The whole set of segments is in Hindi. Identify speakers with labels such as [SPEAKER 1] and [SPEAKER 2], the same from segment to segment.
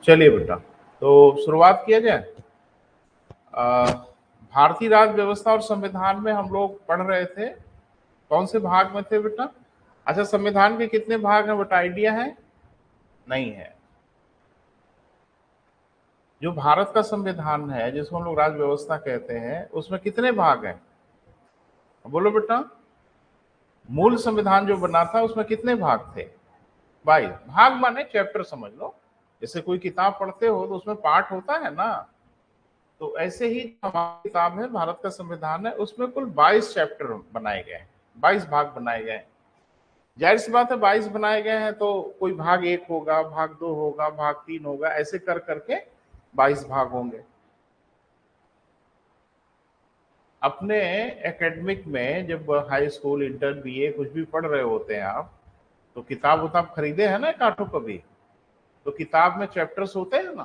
[SPEAKER 1] चलिए बेटा, तो शुरुआत किया जाए। भारतीय राज्य व्यवस्था और संविधान में हम लोग पढ़ रहे थे। कौन से भाग में थे बेटा? अच्छा, संविधान के कितने भाग हैं बेटा, आइडिया है? नहीं है। जो भारत का संविधान है, जिसको हम लोग राज्य व्यवस्था कहते हैं, उसमें कितने भाग हैं? बोलो बेटा। मूल संविधान जो बना था उसमें कितने भाग थे? 22 भाग, माने चैप्टर समझ लो। जैसे कोई किताब पढ़ते हो तो उसमें पाठ होता है ना, तो ऐसे ही हमारी किताब है, भारत का संविधान है, उसमें कुल 22 चैप्टर बनाए गए हैं, 22 भाग बनाए गए हैं। जाहिर सी बात है, 22 बनाए गए हैं तो कोई भाग 1 होगा, भाग 2 होगा, भाग 3 होगा, ऐसे कर करके 22 भाग होंगे। अपने एकेडमिक में जब हाई स्कूल, इंटर, बीए कुछ भी पढ़ रहे होते हैं आप, तो किताब उताब खरीदे हैं ना काठों कभी? तो किताब में चैप्टर्स होते हैं ना,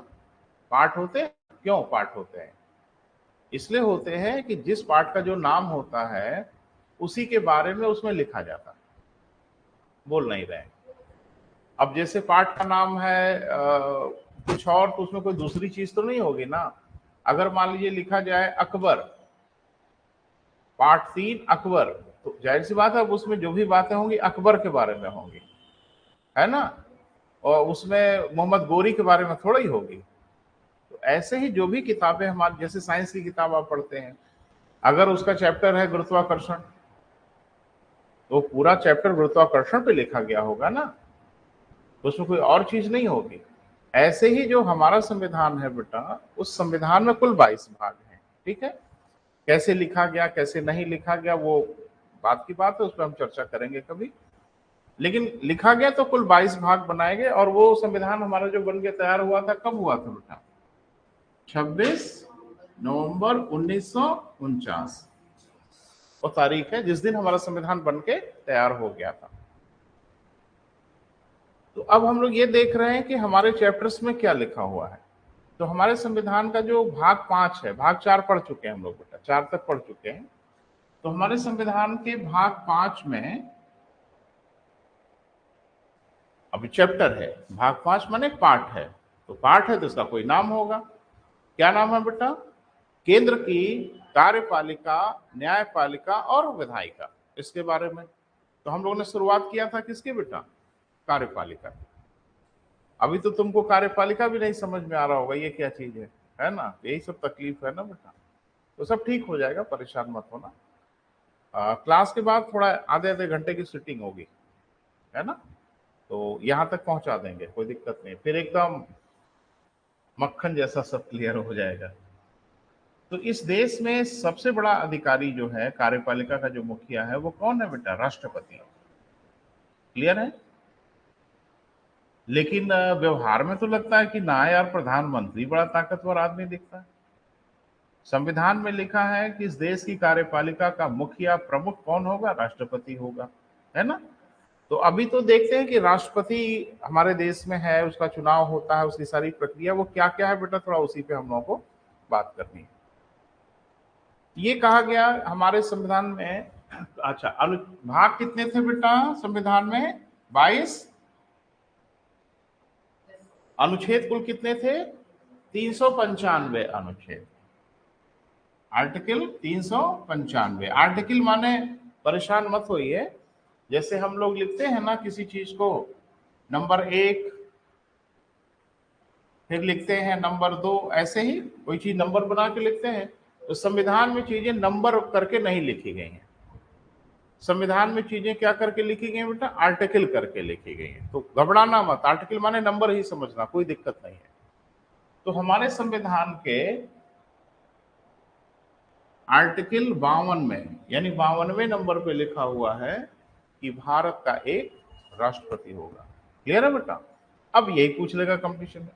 [SPEAKER 1] पार्ट होते हैं। क्यों पार्ट होते हैं? इसलिए होते हैं कि जिस पार्ट का जो नाम होता है उसी के बारे में उसमें लिखा जाता है। बोल नहीं रहे। अब जैसे पार्ट का नाम है कुछ और, तो उसमें कोई दूसरी चीज तो नहीं होगी ना। अगर मान लीजिए लिखा जाए अकबर, पार्ट 3 अकबर, तो जाहिर सी बात है अब उसमें जो भी बातें होंगी अकबर के बारे में होंगी, है ना। और उसमें मोहम्मद गोरी के बारे में थोड़ा ही होगी। तो ऐसे ही जो भी किताबें हमारे, जैसे साइंस की किताब आप पढ़ते हैं, अगर उसका चैप्टर है गुरुत्वाकर्षण, तो पूरा चैप्टर गुरुत्वाकर्षण पे लिखा गया होगा ना, तो उसमें कोई और चीज नहीं होगी। ऐसे ही जो हमारा संविधान है बेटा, उस संविधान में कुल 22 भाग हैं। ठीक है, कैसे लिखा गया कैसे नहीं लिखा गया वो बात की बात है, उस पर हम चर्चा करेंगे कभी। लेकिन लिखा गया तो कुल 22 भाग बनाए गए। और वो संविधान हमारा जो बन के तैयार हुआ था, कब हुआ था बेटा? 26 नवंबर 1949 वो तारीख है जिस दिन हमारा संविधान बन के तैयार हो गया था। तो अब हम लोग ये देख रहे हैं कि हमारे चैप्टर्स में क्या लिखा हुआ है। तो हमारे संविधान का जो भाग 5 है, भाग 4 पढ़ चुके हैं हम लोग बेटा, 4 तक पढ़ चुके हैं। तो हमारे संविधान के भाग 5 में अभी चैप्टर है, भाग 5 माने पार्ट है, तो पार्ट है तो इसका कोई नाम होगा। क्या नाम है बेटा? केंद्र की कार्यपालिका, न्यायपालिका और विधायिका, इसके बारे में। तो हम लोगों ने शुरुआत किया था किसके बेटा? कार्यपालिका। अभी तो तुमको कार्यपालिका भी नहीं समझ में आ रहा होगा ये क्या चीज है ना। यही सब तकलीफ है ना बेटा। तो सब ठीक हो जाएगा, परेशान मत होना। क्लास के बाद थोड़ा आधे आधे घंटे की सिटिंग होगी, है ना, तो यहाँ तक पहुंचा देंगे, कोई दिक्कत नहीं, फिर एकदम मक्खन जैसा सब क्लियर हो जाएगा। तो इस देश में सबसे बड़ा अधिकारी जो है, कार्यपालिका का जो मुखिया है, वो कौन है बेटा? राष्ट्रपति। क्लियर है? लेकिन व्यवहार में तो लगता है कि ना यार, प्रधानमंत्री बड़ा ताकतवर आदमी दिखता है। संविधान में लिखा है कि इस देश की कार्यपालिका का मुखिया, प्रमुख कौन होगा? राष्ट्रपति होगा, है ना। तो अभी तो देखते हैं कि राष्ट्रपति हमारे देश में है, उसका चुनाव होता है, उसकी सारी प्रक्रिया वो क्या क्या है बेटा, थोड़ा उसी पे हम लोगों को बात करनी है। ये कहा गया हमारे संविधान में। अच्छा, भाग कितने थे बेटा संविधान में? 22। अनुच्छेद कुल कितने थे? 395 अनुच्छेद। आर्टिकल 395। आर्टिकल माने, परेशान मत होइए, जैसे हम लोग लिखते हैं ना किसी चीज को, नंबर 1, फिर लिखते हैं नंबर 2, ऐसे ही कोई चीज नंबर बना के लिखते हैं। तो संविधान में चीजें नंबर करके नहीं लिखी गई हैं। संविधान में चीजें क्या करके लिखी गई बेटा? आर्टिकल करके लिखी गई हैं। तो घबराना मत, आर्टिकल माने नंबर ही समझना, कोई दिक्कत नहीं है। तो हमारे संविधान के आर्टिकल 52 में, यानी 52वें नंबर पे लिखा हुआ है कि भारत का एक राष्ट्रपति होगा। क्लियर है बेटा? अब यही पूछ लेगा कंपटीशन में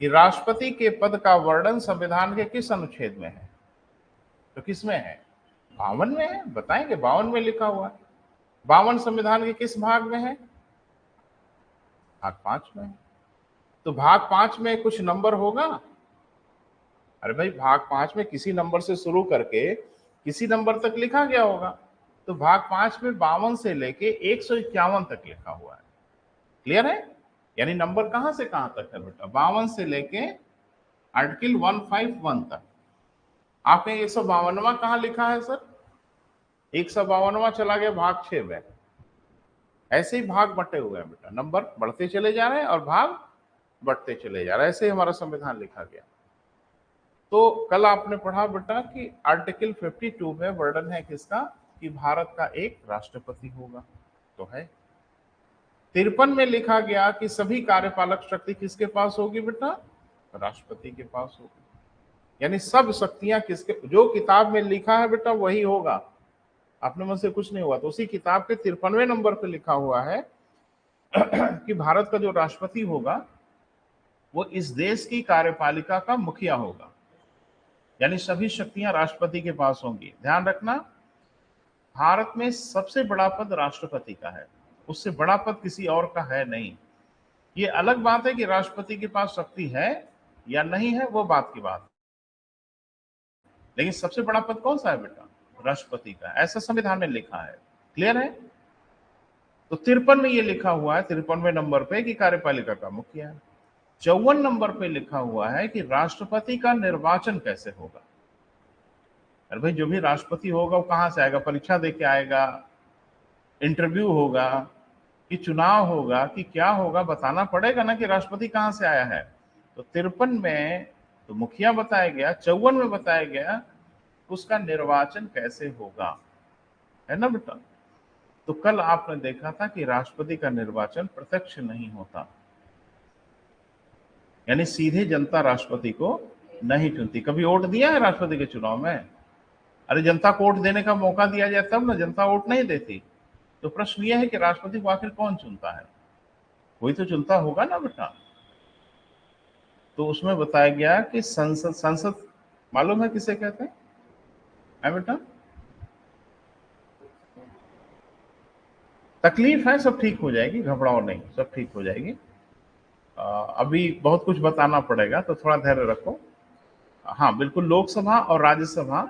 [SPEAKER 1] कि राष्ट्रपति के पद का वर्णन संविधान के किस अनुच्छेद में है? तो किस में है? 52 में है, बताएंगे। 52 में लिखा हुआ है। 52 संविधान के किस भाग में है? भाग 5 में है। तो भाग 5 में कुछ नंबर होगा? अरे भाई, भाग 5 में किसी नंबर से शुरू करके किसी नंबर तक लिखा गया होगा। तो भाग 5 में 52 से लेके 151 तक लिखा हुआ है। क्लियर है? यानी नंबर कहां से कहां तक है बेटा, 52 से लेके आर्टिकल 151 तक। आपने 152वां कहां लिखा है सर? 152वां चला गया भाग 6 में। ऐसे ही भाग बटे हुए हैं बेटा, नंबर बढ़ते चले जा रहे हैं और भाग बढ़ते चले जा रहे हैं, ऐसे ही हमारा संविधान लिखा गया। तो कल आपने पढ़ा बेटा कि आर्टिकल 52 में वर्णन है किसका, कि भारत का एक राष्ट्रपति होगा, तो है। 53 में लिखा गया कि सभी कार्यपालक शक्ति किसके पास होगी बेटा, राष्ट्रपति के पास होगी। यानी सब शक्तियां किसके, जो किताब में लिखा है बेटा वही होगा, अपने मन से कुछ नहीं हुआ। तो उसी किताब के 53वें नंबर पे लिखा हुआ है कि भारत का जो राष्ट्रपति होगा वो इस देश की कार्यपालिका का मुखिया होगा, यानी सभी शक्तियां राष्ट्रपति के पास होंगी। ध्यान रखना, भारत में सबसे बड़ा पद राष्ट्रपति का है, उससे बड़ा पद किसी और का है नहीं। ये अलग बात है कि राष्ट्रपति के पास शक्ति है या नहीं है, वो बात की बात, लेकिन सबसे बड़ा पद कौन सा है बेटा, राष्ट्रपति का, ऐसा संविधान में लिखा है। क्लियर है? तो 53 में ये लिखा हुआ है 53वें नंबर पे कि कार्यपालिका का मुखिया है। 54 नंबर पे लिखा हुआ है कि राष्ट्रपति का निर्वाचन कैसे होगा। अरे भाई, जो भी राष्ट्रपति होगा वो कहां से आएगा, परीक्षा दे के आएगा, इंटरव्यू होगा, कि चुनाव होगा, कि क्या होगा, बताना पड़ेगा ना कि राष्ट्रपति कहां से आया है। तो 53 में तो मुखिया बताया गया, 54 में बताया गया उसका निर्वाचन कैसे होगा, है ना बेटा। तो कल आपने देखा था कि राष्ट्रपति का निर्वाचन प्रत्यक्ष नहीं होता, यानी सीधे जनता राष्ट्रपति को नहीं चुनती। कभी वोट दिया है राष्ट्रपति के चुनाव में? अरे जनता को वोट देने का मौका दिया जाए तब ना, जनता वोट नहीं देती। तो प्रश्न यह है कि राष्ट्रपति को आखिर कौन चुनता है, कोई तो चुनता होगा ना बेटा। तो उसमें बताया गया कि संसद मालूम है किसे कहते हैं, है बेटा? तकलीफ है, सब ठीक हो जाएगी, घबराओ नहीं, सब ठीक हो जाएगी। अभी बहुत कुछ बताना पड़ेगा तो थोड़ा धैर्य रखो। हाँ बिल्कुल, लोकसभा और राज्यसभा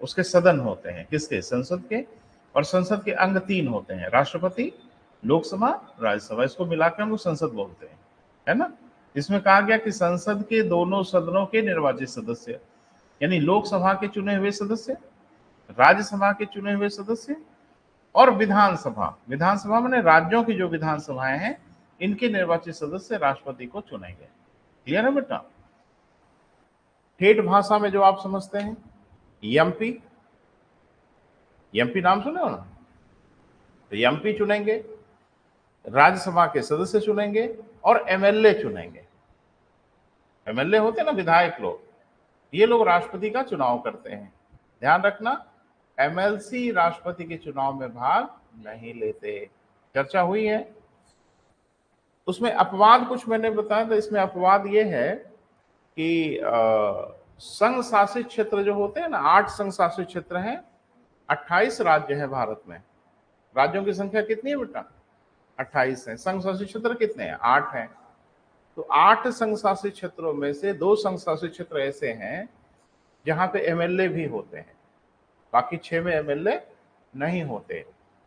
[SPEAKER 1] उसके सदन होते हैं, किसके, संसद के। और संसद के अंग 3 होते हैं, राष्ट्रपति, लोकसभा, राज्यसभा, इसको मिलाकर हम लोग संसद बोलते हैं, है ना। इसमें कहा गया कि संसद के दोनों सदनों के निर्वाचित सदस्य, यानी लोकसभा के चुने हुए सदस्य, राज्यसभा के चुने हुए सदस्य और विधानसभा, विधानसभा माने राज्यों की जो विधानसभाएं हैं, इनके निर्वाचित सदस्य राष्ट्रपति को चुनेंगे। क्लियर है बेटा? ठेठ भाषा में जो आप समझते हैं, एमपी, एमपी नाम सुने हो ना, तो एमपी चुनेंगे, राज्यसभा के सदस्य चुनेंगे और एमएलए चुनेंगे। एमएलए होते हैं ना, विधायक लोग, ये लोग राष्ट्रपति का चुनाव करते हैं। ध्यान रखना, एमएलसी राष्ट्रपति के चुनाव में भाग नहीं लेते। चर्चा हुई है। उसमें अपवाद कुछ मैंने बताया था, इसमें अपवाद ये है कि संघ शासित क्षेत्र जो होते हैं ना, 8 संघ शासित क्षेत्र हैं, 28 राज्य है भारत में। राज्यों की संख्या कितनी है बेटा? 28 है। संघ शासित क्षेत्र कितने हैं? 8 हैं। तो 8 संघ शासित क्षेत्रों में से 2 संघ शासित क्षेत्र ऐसे हैं जहां पे एमएलए भी होते हैं, बाकी 6 में एमएलए नहीं होते।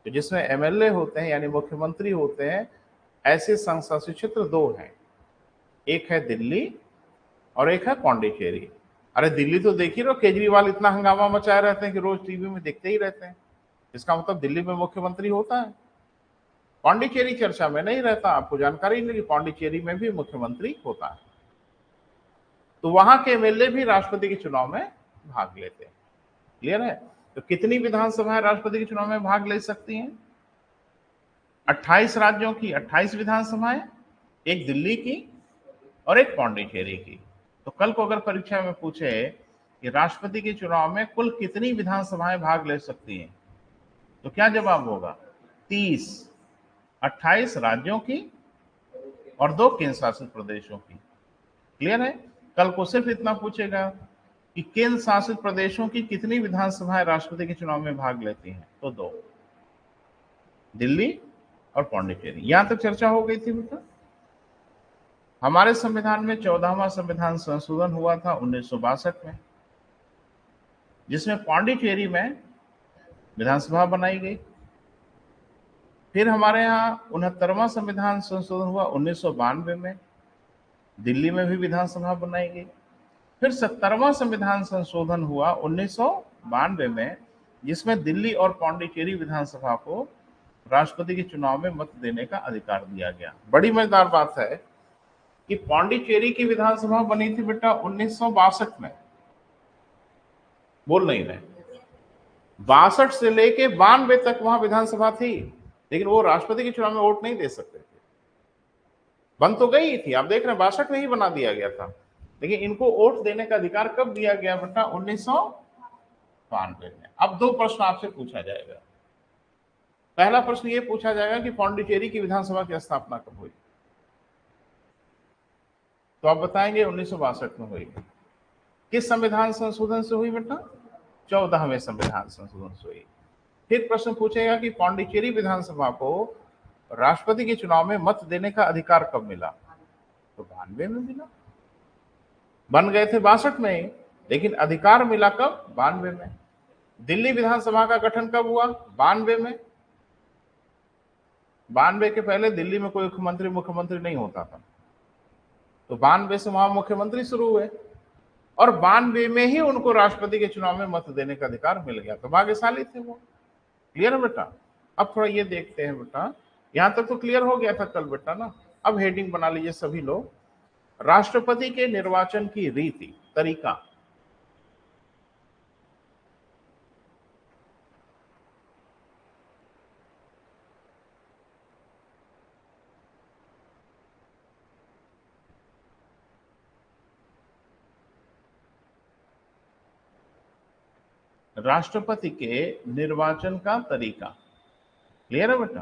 [SPEAKER 1] तो जिसमें एमएलए होते हैं यानी मुख्यमंत्री होते हैं, ऐसे संघ शासित क्षेत्र 2 हैं, एक है दिल्ली और एक है पौंडीचेरी। अरे दिल्ली तो देख ही रहो, केजरीवाल इतना हंगामा मचाए रहते हैं कि रोज टीवी में दिखते ही रहते हैं, इसका मतलब दिल्ली में मुख्यमंत्री होता है। पौंडीचेरी चर्चा में नहीं रहता, आपको जानकारी नहीं कि पौंडीचेरी में भी मुख्यमंत्री होता है। तो वहां के एमएलए भी राष्ट्रपति के चुनाव में भाग लेते हैं। क्लियर है? तो कितनी विधानसभाएं राष्ट्रपति के चुनाव में भाग ले सकती हैं? 28 राज्यों की 28 विधानसभाएं, एक दिल्ली की और एक पौंडीचेरी की। तो कल को अगर परीक्षा में पूछे कि राष्ट्रपति के चुनाव में कुल कितनी विधानसभाएं भाग ले सकती हैं, तो क्या जवाब होगा? 30। 28 राज्यों की और 2 केंद्र शासित प्रदेशों की। क्लियर है? कल को सिर्फ इतना पूछेगा कि केंद्र शासित प्रदेशों की कितनी विधानसभाएं राष्ट्रपति के चुनाव में भाग लेती हैं, तो 2, दिल्ली और पौंडीचेरी। यहां तक चर्चा हो गई थी बेटा। हमारे संविधान में 14वां संविधान संशोधन हुआ था 1962 में, जिसमें पौंडीचेरी में विधानसभा बनाई गई। फिर हमारे यहाँ 69वां संविधान संशोधन हुआ 1992 में, दिल्ली में भी विधानसभा बनाई गई। फिर 70वां संविधान संशोधन हुआ 1992 में, जिसमें दिल्ली और पांडिचेरी विधानसभा को राष्ट्रपति के चुनाव में मत देने का अधिकार दिया गया। बड़ी मजेदार बात है कि पांडिचेरी की विधानसभा बनी थी बेटा 1962 में, बोल नहीं रहे, 62 से लेके 92 तक वहां विधानसभा थी, लेकिन वो राष्ट्रपति के चुनाव में वोट नहीं दे सकते थे। बन तो गई थी, आप देख रहे हैं 62 में ही बना दिया गया था, लेकिन इनको वोट देने का अधिकार कब दिया गया बेटा? 1992 में। अब दो प्रश्न आपसे पूछा जाएगा। पहला प्रश्न ये पूछा जाएगा कि पांडिचेरी की विधानसभा की स्थापना कब हुई, तो आप बताएंगे 1962 में हुई। किस संविधान संशोधन से हुई बेटा? 14वें संविधान संशोधन से हुई। फिर प्रश्न पूछेगा कि पांडिचेरी विधानसभा को राष्ट्रपति के चुनाव में मत देने का अधिकार कब मिला, तो 92 में मिला। बन गए थे 62 में, लेकिन अधिकार मिला कब? 92 में। दिल्ली विधानसभा का गठन कब हुआ? 92 में। 92 के पहले दिल्ली में कोई मुख्यमंत्री नहीं होता था, तो 92 से वहां मुख्यमंत्री शुरू हुए, और 92 में ही उनको राष्ट्रपति के चुनाव में मत देने का अधिकार मिल गया, तो भाग्यशाली थे वो। क्लियर है बेटा? अब थोड़ा ये देखते हैं बेटा, यहां तक तो क्लियर हो गया था कल बेटा ना। अब हेडिंग बना लीजिए सभी लोग, राष्ट्रपति के निर्वाचन की रीति तरीका। राष्ट्रपति के निर्वाचन का तरीका क्लियर है बेटा?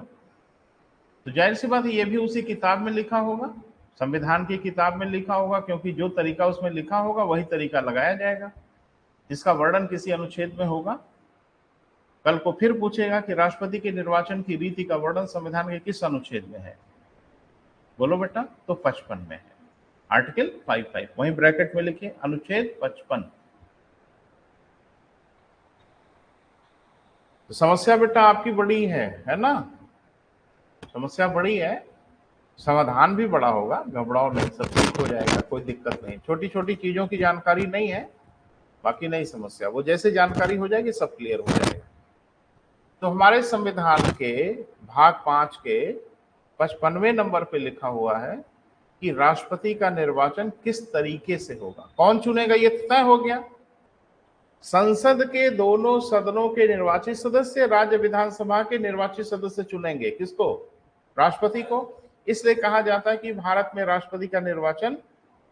[SPEAKER 1] तो जाहिर सी बात है ये भी उसी किताब में लिखा होगा, संविधान की किताब में लिखा होगा, क्योंकि जो तरीका उसमें लिखा होगा वही तरीका लगाया जाएगा, जिसका वर्णन किसी अनुच्छेद में होगा। कल को फिर पूछेगा कि राष्ट्रपति के निर्वाचन की रीति का वर्णन संविधान के किस अनुच्छेद में है, बोलो बेटा? तो 55 में है, आर्टिकल 55, वहीं ब्रैकेट में लिखिए अनुच्छेद 55। तो समस्या बेटा आपकी बड़ी है ना? समस्या बड़ी है, समाधान भी बड़ा होगा, घबराओ नहीं, सब ठीक हो जाएगा, कोई दिक्कत नहीं। छोटी छोटी चीजों की जानकारी नहीं है, बाकी नहीं समस्या, वो जैसे जानकारी हो जाएगी सब क्लियर हो जाएगा। तो हमारे संविधान के भाग 5 के 55वें नंबर पे लिखा हुआ है कि राष्ट्रपति का निर्वाचन किस तरीके से होगा। कौन चुनेगा ये तय हो गया। संसद के दोनों सदनों के निर्वाचित सदस्य राज्य विधानसभा के निर्वाचित सदस्य चुनेंगे। किसको? राष्ट्रपति को। इसलिए कहा जाता है कि भारत में राष्ट्रपति का निर्वाचन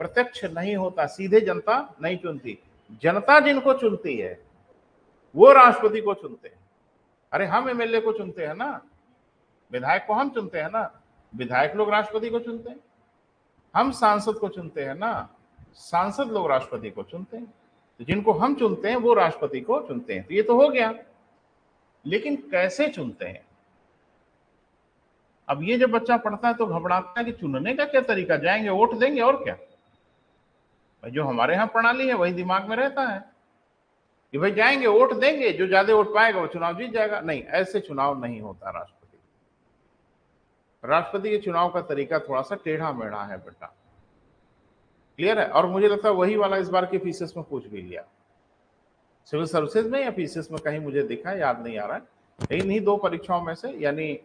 [SPEAKER 1] प्रत्यक्ष नहीं होता, सीधे जनता नहीं चुनती, जनता जिनको चुनती है वो राष्ट्रपति को चुनते हैं। अरे हम एमएलए को चुनते हैं ना, विधायक को हम चुनते हैं ना, विधायक लोग राष्ट्रपति को चुनते हैं। हम सांसद को चुनते हैं ना, सांसद लोग राष्ट्रपति को चुनते हैं। तो जिनको हम चुनते हैं वो राष्ट्रपति को चुनते हैं। तो ये तो हो गया, लेकिन कैसे चुनते हैं? अब ये जब बच्चा पढ़ता है तो घबराता है कि चुनने का क्या तरीका, जाएंगे वोट देंगे और क्या। भाई जो हमारे यहाँ प्रणाली है वही दिमाग में रहता है कि भाई जाएंगे वोट देंगे, जो ज्यादा वोट पाएगा वो चुनाव जीत जाएगा। नहीं, ऐसे चुनाव नहीं होता। राष्ट्रपति के चुनाव का तरीका थोड़ा सा टेढ़ा मेढ़ा है बेटा, क्लियर है? और मुझे लगता है वही वाला इस बार के पीसीएस में पूछ भी लिया, सिविल सर्विसेज में या पीसीएस में कहीं मुझे दिखा, याद नहीं आ रहा है, लेकिन इन्हीं दो परीक्षाओं में से, यानी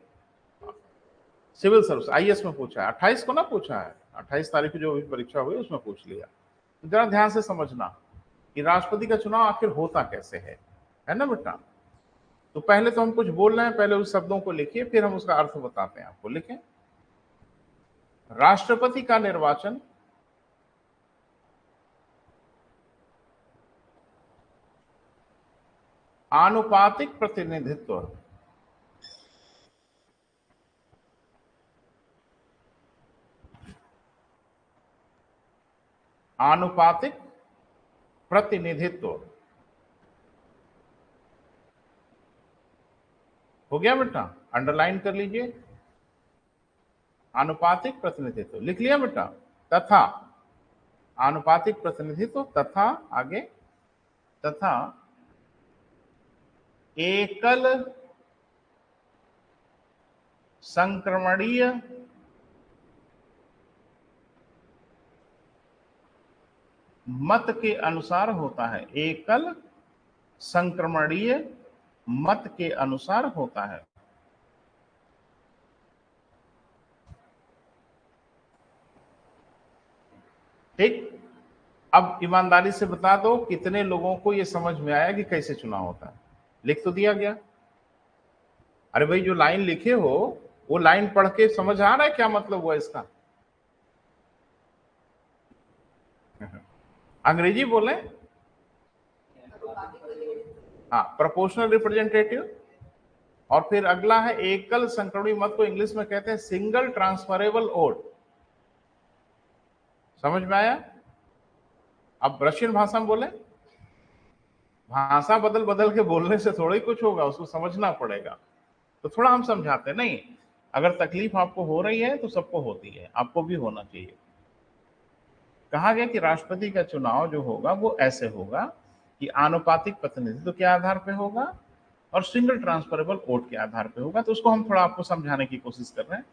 [SPEAKER 1] सिविल सर्विस आईएएस में पूछा है, 28 को ना पूछा है, 28 तारीख को जो भी परीक्षा हुई उसमें पूछ लिया। तो जरा ध्यान से समझना कि राष्ट्रपति का चुनाव आखिर होता कैसे है ना बेटा? तो पहले तो हम कुछ बोल रहे हैं, पहले उस शब्दों को लिखिए, फिर हम उसका अर्थ बताते हैं आपको। लिखें, राष्ट्रपति का निर्वाचन आनुपातिक प्रतिनिधित्व आनुपातिक प्रतिनिधित्व हो गया बेटा? अंडरलाइन कर लीजिए, आनुपातिक प्रतिनिधित्व लिख लिया बेटा। तथा आनुपातिक प्रतिनिधित्व तथा आगे तथा एकल संक्रमणीय मत के अनुसार होता है, एकल संक्रमणीय मत के अनुसार होता है। ठीक, अब ईमानदारी से बता दो कितने लोगों को यह समझ में आया कि कैसे चुनाव होता है। लिख तो दिया गया। अरे भाई, जो लाइन लिखे हो वो लाइन पढ़ के समझ आ रहा है क्या मतलब हुआ इसका? अंग्रेजी बोले, हाँ, प्रोपोर्शनल रिप्रेजेंटेटिव। और फिर अगला है एकल संक्रमणीय मत को इंग्लिश में कहते हैं सिंगल ट्रांसफरेबल वोट। समझ में आया? अब रशियन भाषा में बोले, भाषा बदल बदल के बोलने से थोड़ा ही कुछ होगा, उसको समझना पड़ेगा। तो थोड़ा हम समझाते हैं। नहीं, अगर तकलीफ आपको हो रही है तो सबको होती है, आपको भी होना चाहिए। कहा गया कि राष्ट्रपति का चुनाव जो होगा वो ऐसे होगा कि आनुपातिक प्रतिनिधित्व के आधार पर होगा और सिंगल ट्रांसफरेबल वोट के आधार पर होगा। तो उसको हम थोड़ा आपको समझाने की कोशिश कर रहे हैं।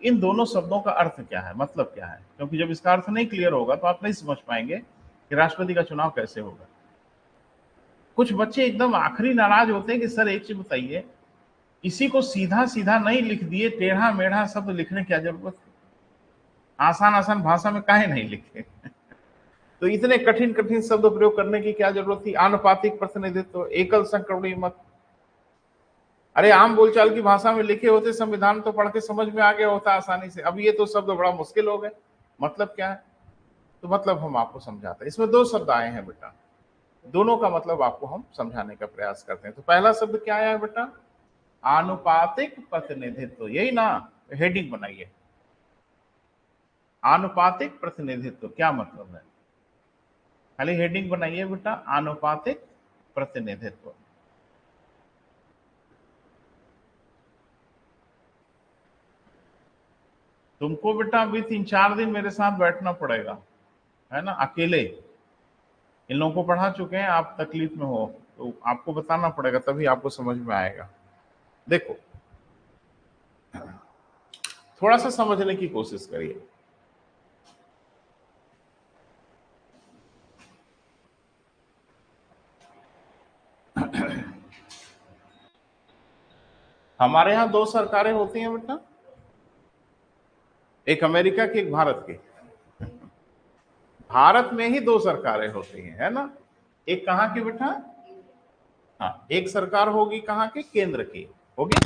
[SPEAKER 1] इन दोनों शब्दों का अर्थ क्या है, मतलब क्या है, क्योंकि जब इसका अर्थ नहीं क्लियर होगा तो आप नहीं समझ पाएंगे कि राष्ट्रपति का चुनाव कैसे होगा। कुछ बच्चे एकदम आखिरी नाराज होते हैं कि सर एक चीज बताइए, इसी को सीधा सीधा नहीं लिख दिए, टेढ़ा मेढ़ा शब्द लिखने की क्या जरूरत है? आसान आसान भाषा में काहे नहीं लिखे? तो इतने कठिन कठिन शब्द प्रयोग करने की क्या जरूरत थी? आनुपातिक प्रतिनिधित्व, एकल संक्रमणीय मत। अरे आम बोलचाल की भाषा में लिखे होते संविधान तो पढ़ के समझ में आ गया होता आसानी से। अब ये तो शब्द बड़ा मुश्किल हो गए। मतलब क्या है? तो मतलब हम आपको समझाते हैं। इसमें दो शब्द आए हैं बेटा, दोनों का मतलब आपको हम समझाने का प्रयास करते हैं। तो पहला शब्द क्या आया है बेटा? आनुपातिक प्रतिनिधित्व, यही ना? हेडिंग बनाइए, आनुपातिक प्रतिनिधित्व क्या मतलब है? खाली हेडिंग बनाइए बेटा, आनुपातिक प्रतिनिधित्व। तुमको बेटा अभी 3-4 दिन मेरे साथ बैठना पड़ेगा, है ना? अकेले इन लोगों को पढ़ा चुके हैं, आप तकलीफ में हो तो आपको बताना पड़ेगा, तभी आपको समझ में आएगा। देखो, थोड़ा सा समझने की कोशिश करिए। हमारे यहाँ 2 सरकारें होती हैं बेटा, एक अमेरिका की, एक भारत की। भारत में ही 2 सरकारें होती हैं, है ना? एक कहाँ की बेटा? हाँ, एक सरकार होगी कहाँ की? केंद्र की होगी।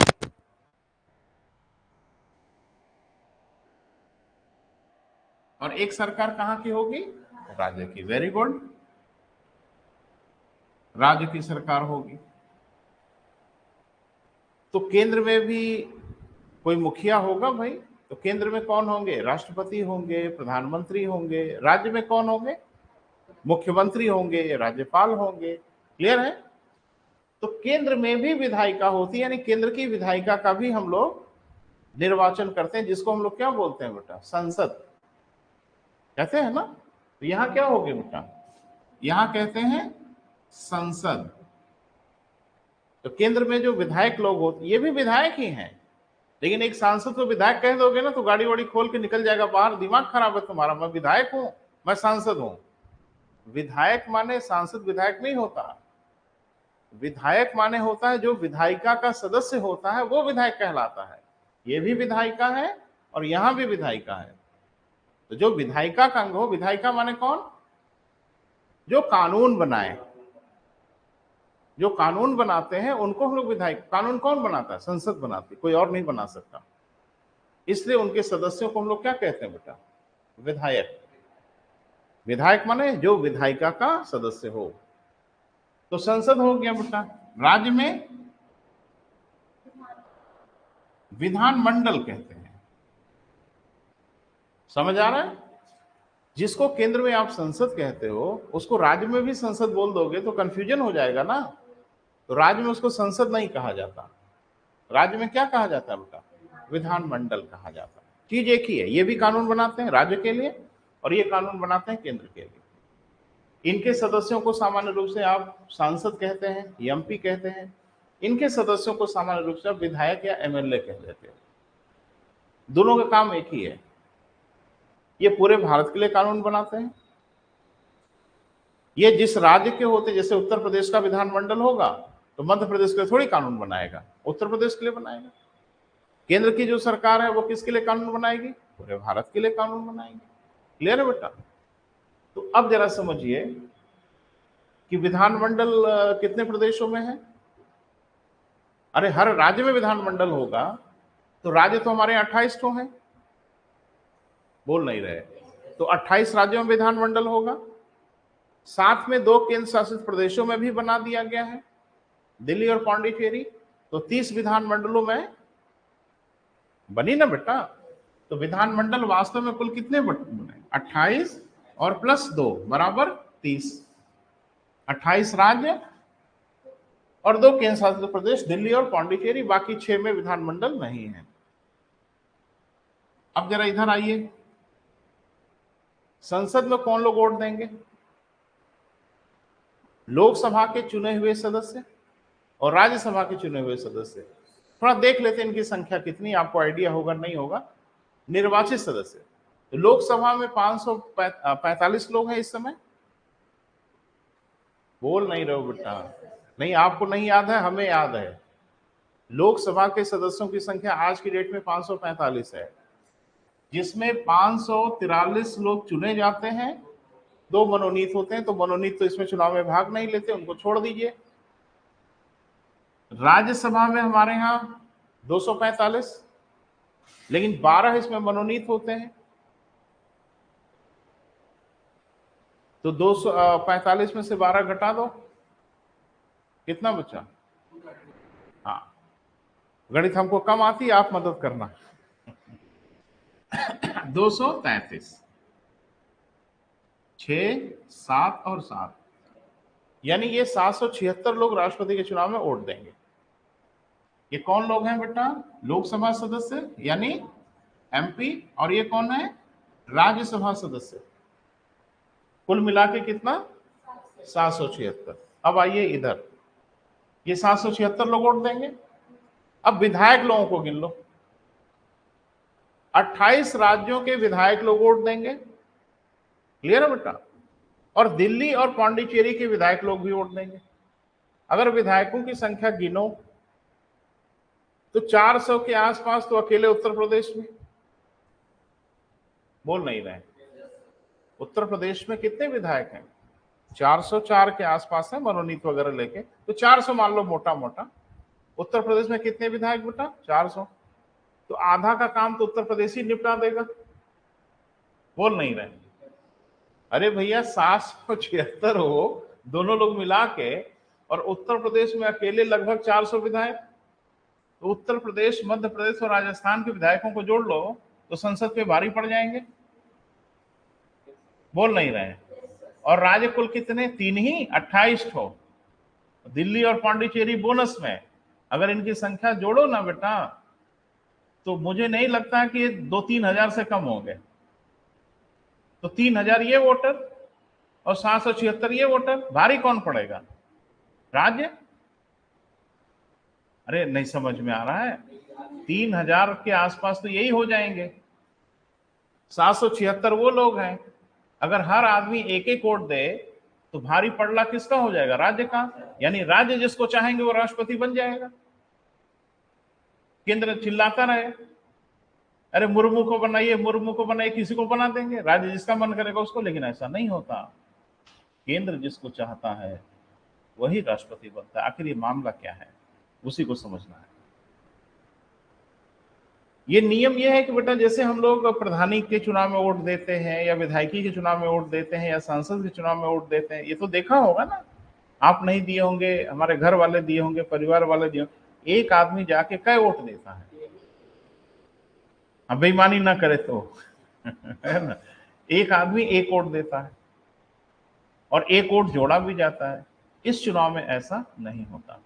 [SPEAKER 1] और एक सरकार कहाँ की होगी? राज्य की। वेरी गुड, राज्य की सरकार होगी। तो केंद्र में भी कोई मुखिया होगा भाई। तो केंद्र में कौन होंगे? राष्ट्रपति होंगे, प्रधानमंत्री होंगे। राज्य में कौन होंगे? मुख्यमंत्री होंगे, राज्यपाल होंगे। क्लियर है? तो केंद्र में भी विधायिका होती है, यानी केंद्र की विधायिका का भी हम लोग निर्वाचन करते हैं, जिसको हम लोग क्या बोलते हैं बेटा? संसद कहते हैं ना। तो यहां क्या होगी बेटा? यहां कहते हैं संसद। तो केंद्र में जो विधायक लोग होते, ये भी विधायक ही हैं, लेकिन एक सांसद को विधायक कह दोगे ना तो गाड़ी वाड़ी खोल के निकल जाएगा बाहर। दिमाग खराब है तुम्हारा? मैं विधायक हूं, मैं सांसद हूं। विधायक माने सांसद विधायक नहीं होता। विधायक माने होता है जो विधायिका का सदस्य होता है, वो विधायक कहलाता है। ये भी विधायिका है और यहां भी विधायिका है। तो जो विधायिका का अंग हो, विधायिका माने कौन? जो कानून बनाए, जो कानून बनाते हैं उनको हम लोग विधायक। कानून कौन बनाता है? संसद बनाती, कोई और नहीं बना सकता। इसलिए उनके सदस्यों को हम लोग क्या कहते हैं बेटा? विधायक। विधायक माने जो विधायिका का सदस्य हो। तो संसद हो गया बेटा। राज्य में विधानमंडल कहते हैं। समझ आ रहा है? जिसको केंद्र में आप संसद कहते हो, उसको राज्य में भी संसद बोल दोगे तो कंफ्यूजन हो जाएगा ना। तो राज्य में उसको संसद नहीं कहा जाता। राज्य में क्या कहा जाता है बेटा? विधानमंडल कहा जाता है। चीज एक ही है, ये भी कानून बनाते हैं राज्य के लिए और ये कानून बनाते हैं केंद्र के लिए। इनके सदस्यों को सामान्य रूप से आप सांसद कहते हैं, एमपी कहते हैं। इनके सदस्यों को सामान्य रूप से आप विधायक या एमएलए कह देते हैं। दोनों का काम एक ही है। ये पूरे भारत के लिए कानून बनाते हैं। ये जिस राज्य के होते, जैसे उत्तर प्रदेश का विधानमंडल होगा तो मध्य प्रदेश के लिए थोड़ी कानून बनाएगा, उत्तर प्रदेश के लिए बनाएगा। केंद्र की जो सरकार है वो किसके लिए कानून बनाएगी? पूरे भारत के लिए कानून बनाएगी। क्लियर है बेटा? तो अब जरा समझिए कि विधानमंडल कितने प्रदेशों में है। अरे हर राज्य में विधानमंडल होगा तो राज्य तो हमारे 28 तो हैं, बोल नहीं रहे। तो 28 राज्यों में विधानमंडल होगा, साथ में 2 केंद्र शासित प्रदेशों में भी बना दिया गया है, दिल्ली और पांडिचेरी। तो 30 विधानमंडलों में बनी ना बेटा। तो विधानमंडल वास्तव में कुल कितने बने? 28 और प्लस 2 बराबर 30। 28 राज्य और 2 केंद्र शासित प्रदेश, दिल्ली और पांडिचेरी, बाकी 6 में विधानमंडल नहीं है। अब जरा इधर आइए, संसद में कौन लोग वोट देंगे? लोकसभा के चुने हुए सदस्य और राज्यसभा के चुने हुए सदस्य। थोड़ा देख लेते हैं इनकी संख्या कितनी, आपको आइडिया होगा नहीं होगा। निर्वाचित सदस्य तो लोकसभा में 545 लोग हैं इस समय। बोल नहीं रहे हो बेटा? नहीं, आपको नहीं याद है, हमें याद है। लोकसभा के सदस्यों की संख्या आज की डेट में 545 है, जिसमें 543 लोग चुने जाते हैं, 2 मनोनीत होते हैं। तो मनोनीत तो इसमें चुनाव में भाग नहीं लेते, उनको छोड़ दीजिए। राज्यसभा में हमारे यहाँ 245, लेकिन 12 इसमें मनोनीत होते हैं। तो 245 में से 12 घटा दो, कितना बचा? हाँ, गणित हमको कम आती है, आप मदद करना। 233, 6, 7 और 7, यानी ये 776 लोग राष्ट्रपति के चुनाव में वोट देंगे। ये कौन लोग हैं बेटा? लोकसभा सदस्य यानी एमपी, और ये कौन है? राज्यसभा सदस्य। कुल मिला के कितना? 776। अब आइए इधर, ये 776 लोग वोट देंगे। अब विधायक लोगों को गिन लो। 28 राज्यों के विधायक लोग वोट देंगे। क्लियर है बेटा? और दिल्ली और पांडिचेरी के विधायक लोग भी वोट देंगे। अगर विधायकों की संख्या गिनो तो 400 के आसपास तो अकेले उत्तर प्रदेश में। बोल नहीं रहे? उत्तर प्रदेश में कितने विधायक हैं? 404 के आसपास है, मनोनीत वगैरह लेके। तो 400 मान लो मोटा मोटा। उत्तर प्रदेश में कितने विधायक बेटा? 400। तो आधा का काम तो उत्तर प्रदेश ही निपटा देगा। बोल नहीं रहे? अरे भैया 776 हो दोनों लोग मिला के, और उत्तर प्रदेश में अकेले लगभग 400 विधायक। तो उत्तर प्रदेश, मध्य प्रदेश और राजस्थान के विधायकों को जोड़ लो तो संसद पे भारी पड़ जाएंगे। बोल नहीं रहे? और राज्य कुल कितने? 3 ही, 28 हो। दिल्ली और पांडिचेरी बोनस में। अगर इनकी संख्या जोड़ो ना बेटा तो मुझे नहीं लगता कि ये 2-3 हजार से कम होंगे। तो 3,000 ये वोटर और 776 ये वोटर, भारी कौन पड़ेगा? राज्य? अरे नहीं समझ में आ रहा है? 3,000 के आसपास तो यही हो जाएंगे। 776 वो लोग हैं। अगर हर आदमी एक एक वोट दे तो भारी पड़ला किसका हो जाएगा? राज्य का। यानी राज्य जिसको चाहेंगे वो राष्ट्रपति बन जाएगा। केंद्र चिल्लाता रहे अरे मुर्मू को बनाइए, मुर्मू को बनाइए, किसी को बना देंगे, राज्य जिसका मन करेगा उसको। लेकिन ऐसा नहीं होता, केंद्र जिसको चाहता है वही राष्ट्रपति बनता है। आखिर ये मामला क्या है, उसी को समझना है। ये नियम ये है कि बेटा जैसे हम लोग प्रधानी के चुनाव में वोट देते हैं, या विधायकी के चुनाव में वोट देते हैं, या सांसद के चुनाव में वोट देते हैं, ये तो देखा होगा ना। आप नहीं दिए होंगे, हमारे घर वाले दिए होंगे, परिवार वाले दिए होंगे। एक आदमी जाके कै वोट देता है? अब बेईमानी ना करे तो है ना। एक आदमी एक वोट देता है और एक वोट जोड़ा भी जाता है। इस चुनाव में ऐसा नहीं होता।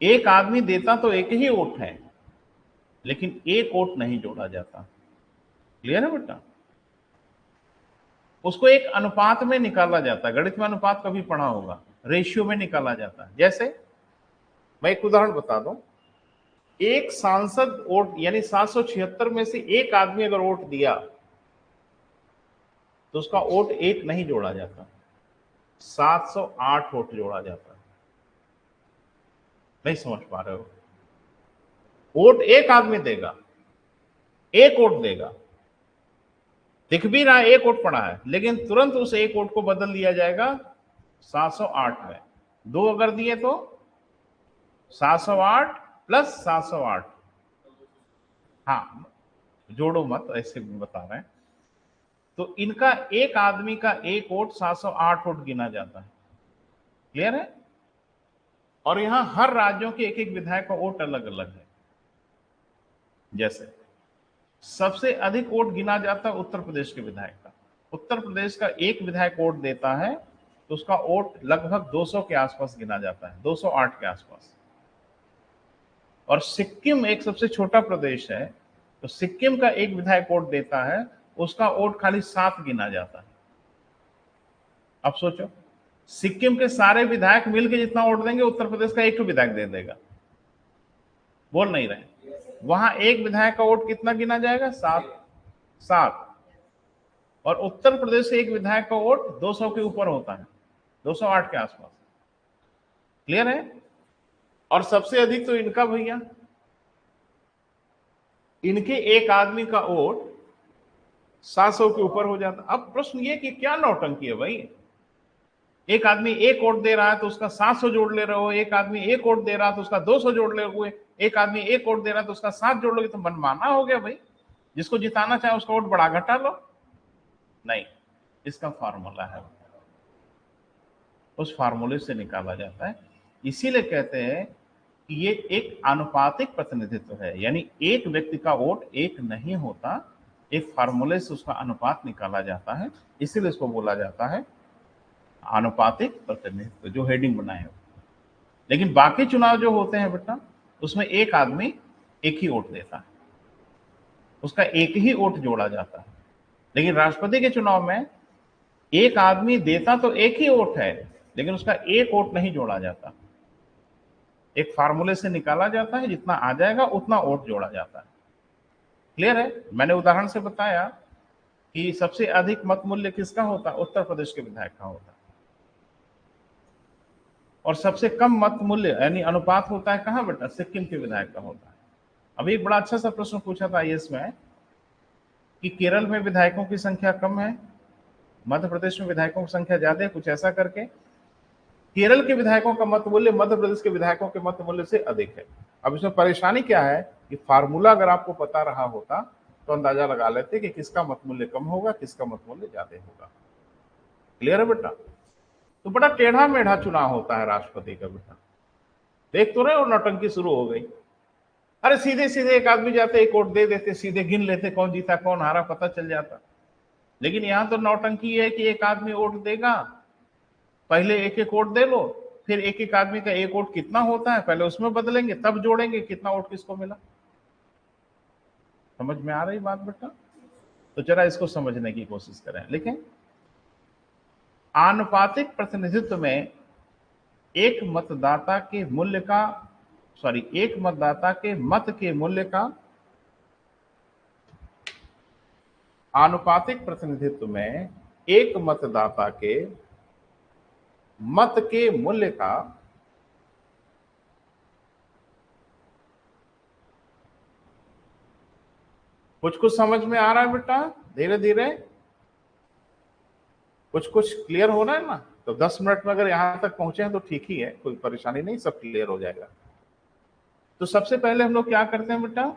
[SPEAKER 1] एक आदमी देता तो एक ही वोट है, लेकिन एक वोट नहीं जोड़ा जाता। क्लियर है बेटा? उसको एक अनुपात में निकाला जाता है। गणित में अनुपात कभी पढ़ा होगा, रेशियो में निकाला जाता है। जैसे मैं एक उदाहरण बता दूं, एक सांसद वोट यानी 776 में से एक आदमी अगर वोट दिया तो उसका वोट एक नहीं जोड़ा जाता, 708 वोट जोड़ा जाता है। नहीं समझ पा रहे हो? वोट एक आदमी देगा, एक वोट देगा, दिख भी रहा है एक वोट पड़ा है, लेकिन तुरंत उस एक वोट को बदल दिया जाएगा 708 में। दो अगर दिए तो 708 प्लस 708, हाँ जोड़ो मत, ऐसे बता रहे हैं। तो इनका एक आदमी का एक वोट 708 वोट गिना जाता है। क्लियर है? और यहां हर राज्यों के एक एक विधायक का वोट अलग अलग है। जैसे सबसे अधिक वोट गिना जाता है उत्तर प्रदेश के विधायक का। उत्तर प्रदेश का एक विधायक वोट देता है तो उसका वोट लगभग 200 के आसपास गिना जाता है, 208 के आसपास। और सिक्किम एक सबसे छोटा प्रदेश है, तो सिक्किम का एक विधायक वोट देता है, उसका वोट खाली 7 गिना जाता है। अब सोचो, सिक्किम के सारे विधायक मिलकर जितना वोट देंगे उत्तर प्रदेश का एक विधायक दे देगा। बोल नहीं रहे? वहां एक विधायक का वोट कितना गिना जाएगा? 7। और उत्तर प्रदेश से एक विधायक का वोट 200 के ऊपर होता है, 208 के आसपास। क्लियर है? और सबसे अधिक तो इनका भैया, इनके एक आदमी का वोट 700 के ऊपर हो जाता। अब प्रश्न ये कि क्या नौटंकी है भाई? एक आदमी एक वोट दे रहा है तो उसका 700 जोड़ ले रहे हो, एक आदमी एक वोट दे रहा है तो उसका 200 जोड़ ले हुए, एक आदमी एक वोट दे रहा है तो उसका 7 जोड़ लोगे, तो मनमाना हो गया भाई। जिसको जिताना चाहे उसका वोट बढ़ा घटा लो। नहीं, इसका फार्मूला है, उस फार्मूले से निकाला जाता है। इसीलिए कहते हैं कि ये एक आनुपातिक प्रतिनिधित्व है, यानी एक व्यक्ति का वोट एक नहीं होता, एक फार्मूले से उसका अनुपात निकाला जाता है, इसीलिए इसको बोला जाता है आनुपातिक प्रतिनिधित्व, जो हेडिंग बनाए हो। लेकिन बाकी चुनाव जो होते हैं बेटा, उसमें एक आदमी एक ही वोट देता है, उसका एक ही वोट जोड़ा जाता है। लेकिन राष्ट्रपति के चुनाव में एक आदमी देता तो एक ही वोट है, लेकिन उसका एक वोट नहीं जोड़ा जाता, एक फार्मूले से निकाला जाता है, जितना आ जाएगा उतना वोट जोड़ा जाता है। क्लियर है? मैंने उदाहरण से बताया कि सबसे अधिक मत मूल्य किसका होता है? उत्तर प्रदेश के विधायक का होता है। और सबसे कम मत मूल्य यानी अनुपात होता है कहां बेटा? सिक्किम के विधायक का होता है। अभी एक बड़ा अच्छा सा प्रश्न पूछा था आईएएस में कि केरल में विधायकों की संख्या कम है, मध्य प्रदेश में विधायकों की संख्या ज्यादा है, कुछ ऐसा करके केरल के विधायकों का मत मूल्य मध्य प्रदेश के विधायकों के मत मूल्य से अधिक है। अब इसमें परेशानी क्या है कि फार्मूला अगर आपको पता रहा होता तो अंदाजा लगा लेते कि किसका मत मूल्य कम होगा, किसका मत मूल्य ज्यादा होगा। क्लियर है बेटा? तो बड़ा टेढ़ा मेढ़ा चुनाव होता है राष्ट्रपति का बेटा। देख तो रहे हो, नौटंकी शुरू हो गई। अरे सीधे सीधे एक आदमी जाते, एक वोट दे देते, सीधे गिन लेते कौन जीता कौन हारा, पता चल जाता। लेकिन यहां तो नौटंकी है कि एक आदमी वोट देगा, पहले एक एक वोट दे लो, फिर एक एक आदमी का एक वोट कितना होता है पहले उसमें बदलेंगे, तब जोड़ेंगे कितना वोट किसको मिला। समझ में आ रही बात बेटा? तो जरा इसको समझने की कोशिश करें। लेकिन आनुपातिक प्रतिनिधित्व में एक मतदाता के मूल्य का एक मतदाता के मत के मूल्य का, आनुपातिक प्रतिनिधित्व में एक मतदाता के मत के मूल्य का कुछ समझ में आ रहा है बेटा? धीरे धीरे कुछ क्लियर हो रहा है ना? तो 10 मिनट में अगर यहां तक पहुंचे हैं तो ठीक ही है, कोई परेशानी नहीं, सब क्लियर हो जाएगा। तो सबसे पहले हम लोग क्या करते हैं बेटा?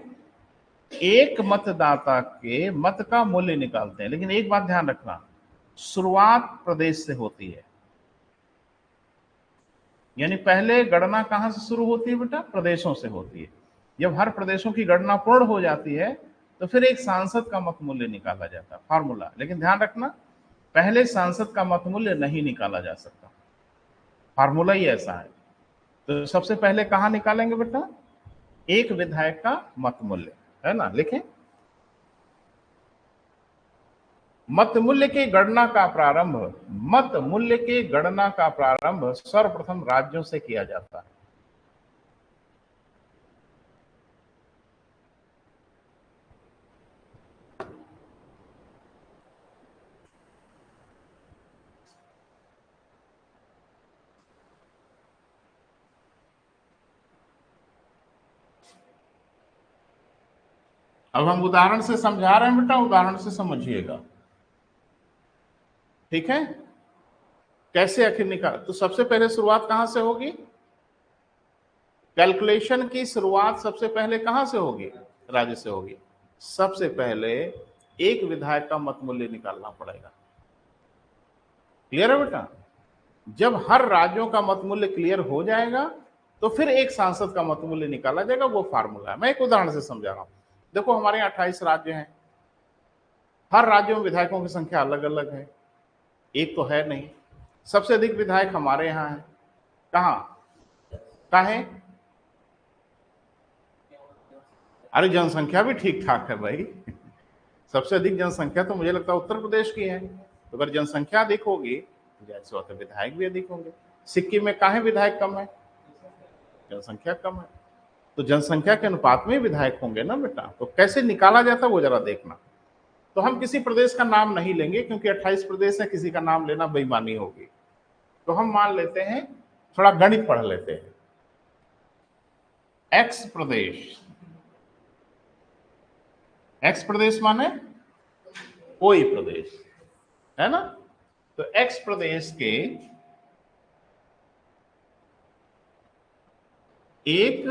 [SPEAKER 1] एक मतदाता के मत का मूल्य निकालते हैं। लेकिन एक बात ध्यान रखना, शुरुआत प्रदेश से होती है, यानी पहले गणना कहां से शुरू होती है बेटा? प्रदेशों से होती है। जब हर प्रदेशों की गणना पूर्ण हो जाती है तो फिर एक सांसद का मत मूल्य निकाला जाता है, फार्मूला। लेकिन ध्यान रखना, पहले सांसद का मत मूल्य नहीं निकाला जा सकता, फार्मूला ही ऐसा है। तो सबसे पहले कहां निकालेंगे बेटा? एक विधायक का मत मूल्य, है ना? लिखें, मत मूल्य की गणना का प्रारंभ, मत मूल्य की गणना का प्रारंभ सर्वप्रथम राज्यों से किया जाता है। अब हम उदाहरण से समझा रहे हैं बेटा, उदाहरण से समझिएगा, ठीक है। कैसे आखिर निकाल, तो सबसे पहले शुरुआत कहां से होगी? कैलकुलेशन की शुरुआत सबसे पहले कहां से होगी? राज्य से होगी। सबसे पहले एक विधायक का मत मूल्य निकालना पड़ेगा। क्लियर है बेटा? जब हर राज्यों का मत मूल्य क्लियर हो जाएगा तो फिर एक सांसद का मत मूल्य निकाला जाएगा, वो फार्मूला है। मैं एक उदाहरण से समझा रहा हूं। देखो हमारे यहाँ 28 राज्य हैं, हर राज्य में विधायकों की संख्या अलग अलग है, एक तो है नहीं। सबसे अधिक विधायक हमारे यहाँ है, कहाँ का है? अरे जनसंख्या भी ठीक ठाक है भाई। सबसे अधिक जनसंख्या तो मुझे लगता है उत्तर प्रदेश की है। तो अगर जनसंख्या अधिक होगी तो जाहिर सी बात है विधायक भी अधिक होंगे। सिक्किम में काहे विधायक कम है? जनसंख्या कम है। तो जनसंख्या के अनुपात में विधायक होंगे ना बेटा। तो कैसे निकाला जाता है वो जरा देखना। तो हम किसी प्रदेश का नाम नहीं लेंगे क्योंकि 28 प्रदेश है, किसी का नाम लेना बेईमानी होगी। तो हम मान लेते हैं, थोड़ा गणित पढ़ लेते हैं। एक्स प्रदेश, एक्स प्रदेश माने कोई प्रदेश, है ना। तो एक्स प्रदेश के एक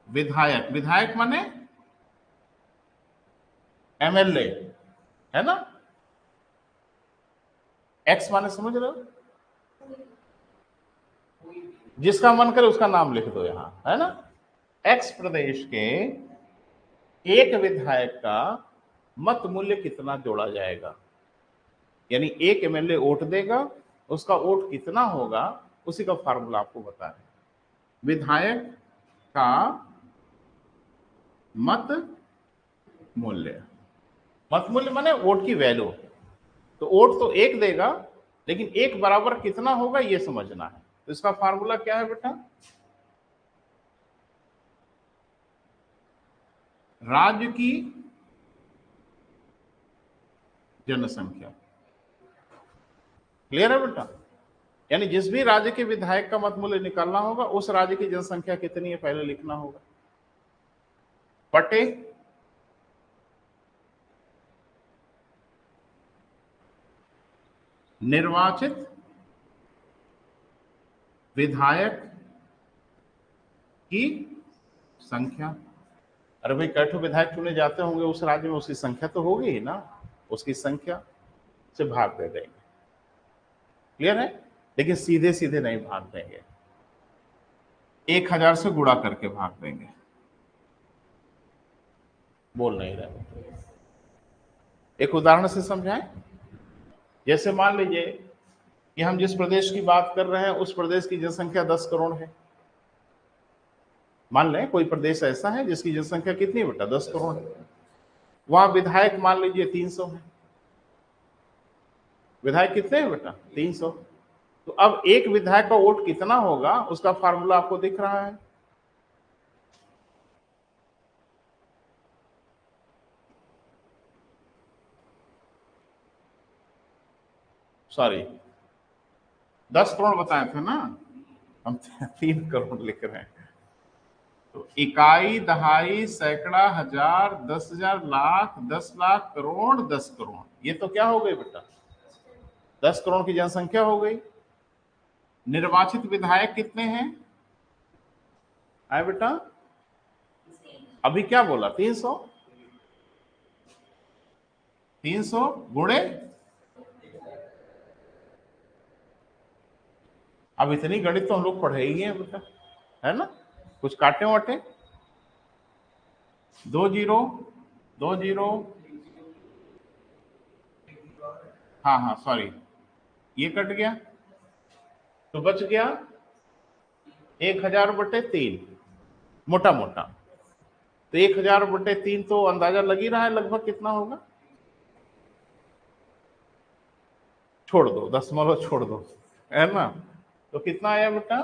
[SPEAKER 1] विधायक, विधायक माने एमएलए, है ना। एक्स माने समझ रहे हो? जिसका मन करे उसका नाम लिख दो यहां, है ना। एक्स प्रदेश के एक विधायक का मत मूल्य कितना जोड़ा जाएगा, यानी एक एमएलए वोट देगा, उसका वोट कितना होगा, उसी का फार्मूला आपको बता रहे हैं। विधायक का मत मूल्य, मत मूल्य माने वोट की वैल्यू। तो वोट तो एक देगा, लेकिन एक बराबर कितना होगा ये समझना है। तो इसका फार्मूला क्या है बेटा? राज्य की जनसंख्या। क्लियर है बेटा? यानी जिस भी राज्य के विधायक का मत मूल्य निकालना होगा, उस राज्य की जनसंख्या कितनी है पहले लिखना होगा, बटे निर्वाचित विधायक की संख्या। अरे भाई कैठो विधायक चुने जाते होंगे उस राज्य में, उसकी संख्या तो होगी ही ना, उसकी संख्या से भाग दे देंगे। क्लियर है? लेकिन सीधे सीधे नहीं भाग देंगे, 1000 से गुणा करके भाग देंगे। बोल नहीं रहे, एक उदाहरण से समझाएं। जैसे मान लीजिए कि हम जिस प्रदेश की बात कर रहे हैं उस प्रदेश की जनसंख्या 10 करोड़ है। मान लें कोई प्रदेश ऐसा है जिसकी जनसंख्या कितनी है बेटा? 10 करोड़ है। वहां विधायक मान लीजिए 300 है। विधायक कितने हैं बेटा? 300। तो अब एक विधायक का वोट कितना होगा उसका फार्मूला आपको दिख रहा है। सॉरी, 10 करोड़ बताए थे ना, हम 3 करोड़ लिख रहे हैं। तो इकाई, दहाई, सैकड़ा, हजार, 10,000, लाख, 10 लाख, करोड़, 10 करोड़, ये तो क्या हो गई बेटा? 10 करोड़ की जनसंख्या हो गई। निर्वाचित विधायक कितने हैं आए बेटा? अभी क्या बोला? 300। 300 गुणे, अब इतनी गणित तो हम लोग पढ़े ही हैं बेटा, है ना। कुछ काटे वाटे, 2 जीरो, 2 जीरो, हाँ हाँ सॉरी, ये कट गया तो बच गया 1000/3, मोटा मोटा। तो 1000/3 तो अंदाजा लग ही रहा है लगभग कितना होगा। छोड़ दो, दशमलव छोड़ दो, है ना। तो कितना आया बेटा?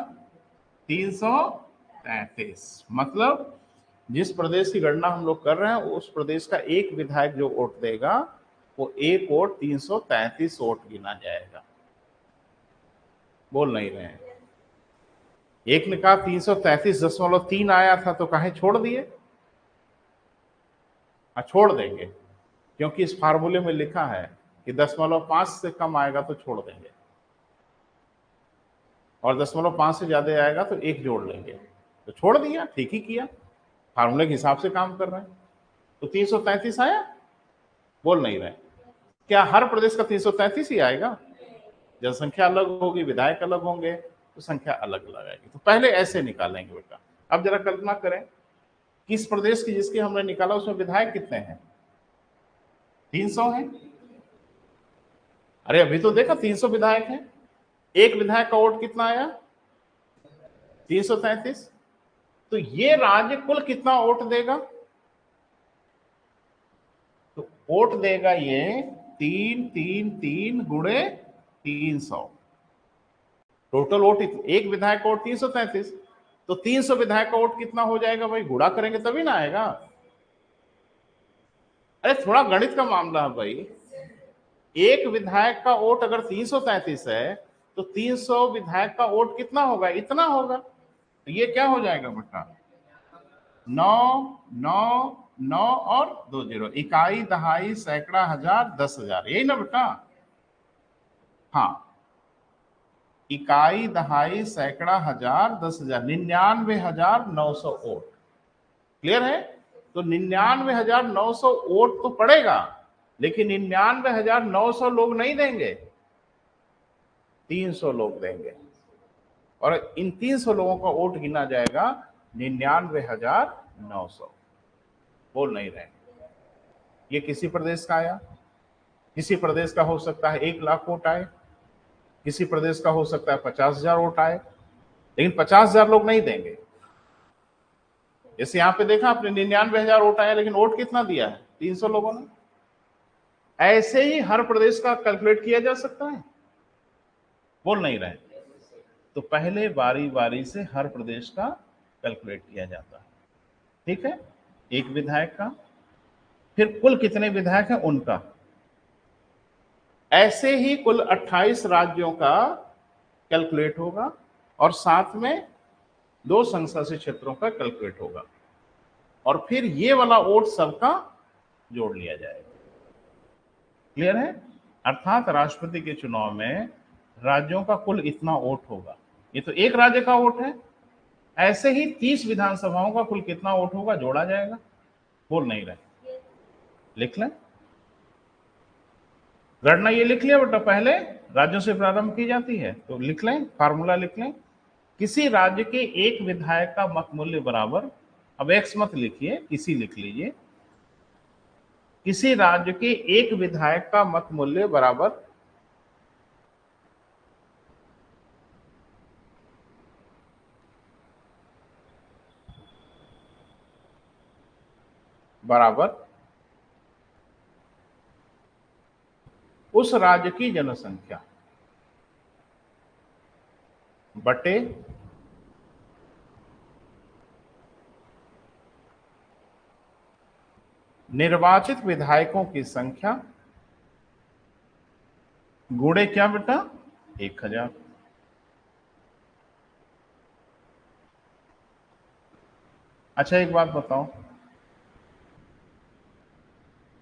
[SPEAKER 1] 333। मतलब जिस प्रदेश की गणना हम लोग कर रहे हैं उस प्रदेश का एक विधायक जो वोट देगा वो एक वोट 333 वोट गिना जाएगा। बोल नहीं रहे हैं। एक ने कहा 333.3 आया था तो कहे छोड़ दिए, छोड़ देंगे, क्योंकि इस फार्मूले में लिखा है कि 0.5 से कम आएगा तो छोड़ देंगे, और 0.5 से ज्यादा आएगा तो 1 जोड़ लेंगे। तो छोड़ दिया, ठीक ही किया, फार्मूले के हिसाब से काम कर रहे हैं। तो 333 आया, बोल नहीं रहे। क्या हर प्रदेश का 333 ही आएगा? जनसंख्या अलग होगी, विधायक अलग होंगे, तो संख्या अलग अलग आएगी। तो पहले ऐसे निकालेंगे बेटा। अब जरा कल्पना करें, किस प्रदेश की जिसकी हमने निकाला उसमें विधायक कितने हैं? 300 हैं। अरे अभी तो देखा 300 विधायक हैं, एक विधायक का वोट कितना आया? 333। तो ये राज्य कुल कितना वोट देगा? तो वोट देगा ये 3 गुणे 300। टोटल वोट एक विधायक का वोट 333, तो 300 विधायक का वोट कितना हो जाएगा भाई? गुणा करेंगे तभी ना आएगा। अरे थोड़ा गणित का मामला है भाई। एक विधायक का वोट अगर 333 है तो 300 विधायक का वोट कितना होगा? इतना होगा। तो ये क्या हो जाएगा बेटा? 9 9 9 और 2 0, इकाई, दहाई, सैकड़ा, हजार, 10,000, यही ना बेटा? हाँ, इकाई, दहाई, सैकड़ा, हजार, 10,000, 99,900 वोट। क्लियर है? तो 99,900 वोट तो पड़ेगा, लेकिन 99,900 लोग नहीं देंगे, 300 लोग देंगे, और इन 300 लोगों का वोट गिना जाएगा 99,900। बोल नहीं रहे। ये किसी प्रदेश का आया, किसी प्रदेश का हो सकता है 1,00,000 वोट आए, किसी प्रदेश का हो सकता है 50,000 वोट आए, लेकिन 50,000 लोग नहीं देंगे। जैसे यहां पे देखा आपने 99,000 वोट आया, लेकिन वोट कितना दिया है? 300 लोगों ने। ऐसे ही हर प्रदेश का कैलकुलेट किया जा सकता है। बोल नहीं रहे। तो पहले बारी बारी से हर प्रदेश का कैलकुलेट किया जाता है, ठीक है? एक विधायक का, फिर कुल कितने विधायक हैं उनका, ऐसे ही कुल 28 राज्यों का कैलकुलेट होगा, और साथ में 2 संसदीय क्षेत्रों का कैलकुलेट होगा, और फिर ये वाला वोट सबका जोड़ लिया जाएगा। क्लियर है? अर्थात राष्ट्रपति के चुनाव में राज्यों का कुल इतना वोट होगा। ये तो एक राज्य का वोट है, ऐसे ही 30 विधानसभाओं का कुल कितना वोट होगा, जोड़ा जाएगा। बोल नहीं रहे। लिख लें, गणना ये लिख लिया बेटा, पहले राज्यों से प्रारंभ की जाती है, तो लिख लें, फार्मूला लिख लें। किसी राज्य के एक विधायक का मत मूल्य बराबर, अब एक्स मत लिखिए, किसी लिख लीजिए, किसी राज्य के एक विधायक का मत मूल्य बराबर उस राज्य की जनसंख्या बटे निर्वाचित विधायकों की संख्या गुणे क्या बेटा? 1,000। अच्छा एक बात बताओ,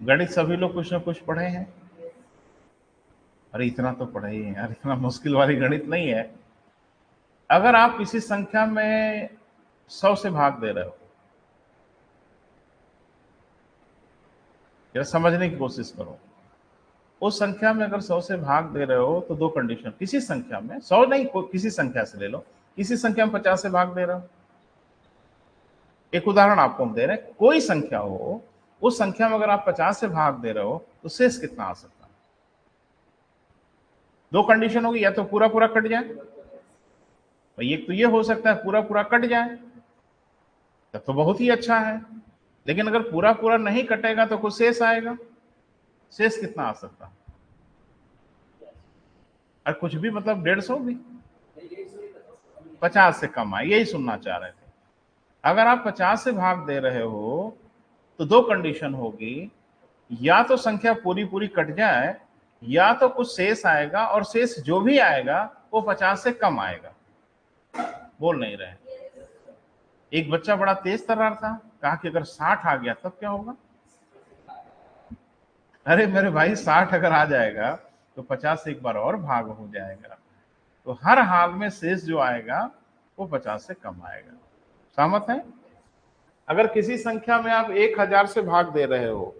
[SPEAKER 1] गणित सभी लोग कुछ ना कुछ पढ़े हैं? अरे इतना तो पढ़े ही है यार, इतना मुश्किल वाली गणित नहीं है। अगर आप किसी संख्या में 100 से भाग दे रहे हो, जरा समझने की कोशिश करो, उस संख्या में अगर 100 से भाग दे रहे हो तो 2 कंडीशन, किसी संख्या में 100 नहीं, किसी संख्या से ले लो, किसी संख्या में 50 से भाग दे रहे हो। एक उदाहरण आपको हम दे रहे हैं, कोई संख्या हो, उस संख्या में अगर आप 50 से भाग दे रहे हो तो शेष कितना आ सकता है? 2 कंडीशन होगी, या तो पूरा पूरा कट जाए, भाई एक तो ये हो सकता है पूरा पूरा कट जाए, तब तो बहुत ही अच्छा है, लेकिन अगर पूरा पूरा नहीं कटेगा तो कुछ शेष आएगा। शेष कितना आ सकता है? और कुछ भी मतलब 150 भी, 50 से कम आए, यही सुनना चाह रहे थे। अगर आप 50 से भाग दे रहे हो तो 2 कंडीशन होगी, या तो संख्या पूरी पूरी कट जाए, या तो कुछ शेष आएगा, और शेष जो भी आएगा वो 50 से कम आएगा। बोल नहीं रहे। एक बच्चा बड़ा तेज तर्रार था, कहा कि अगर 60 आ गया तब क्या होगा? अरे मेरे भाई 60 अगर आ जाएगा तो 50 से एक बार और भाग हो जाएगा, तो हर हाल में शेष जो आएगा वो 50 से कम आएगा। सहमत है? अगर किसी संख्या में आप 1000 से भाग दे रहे हो,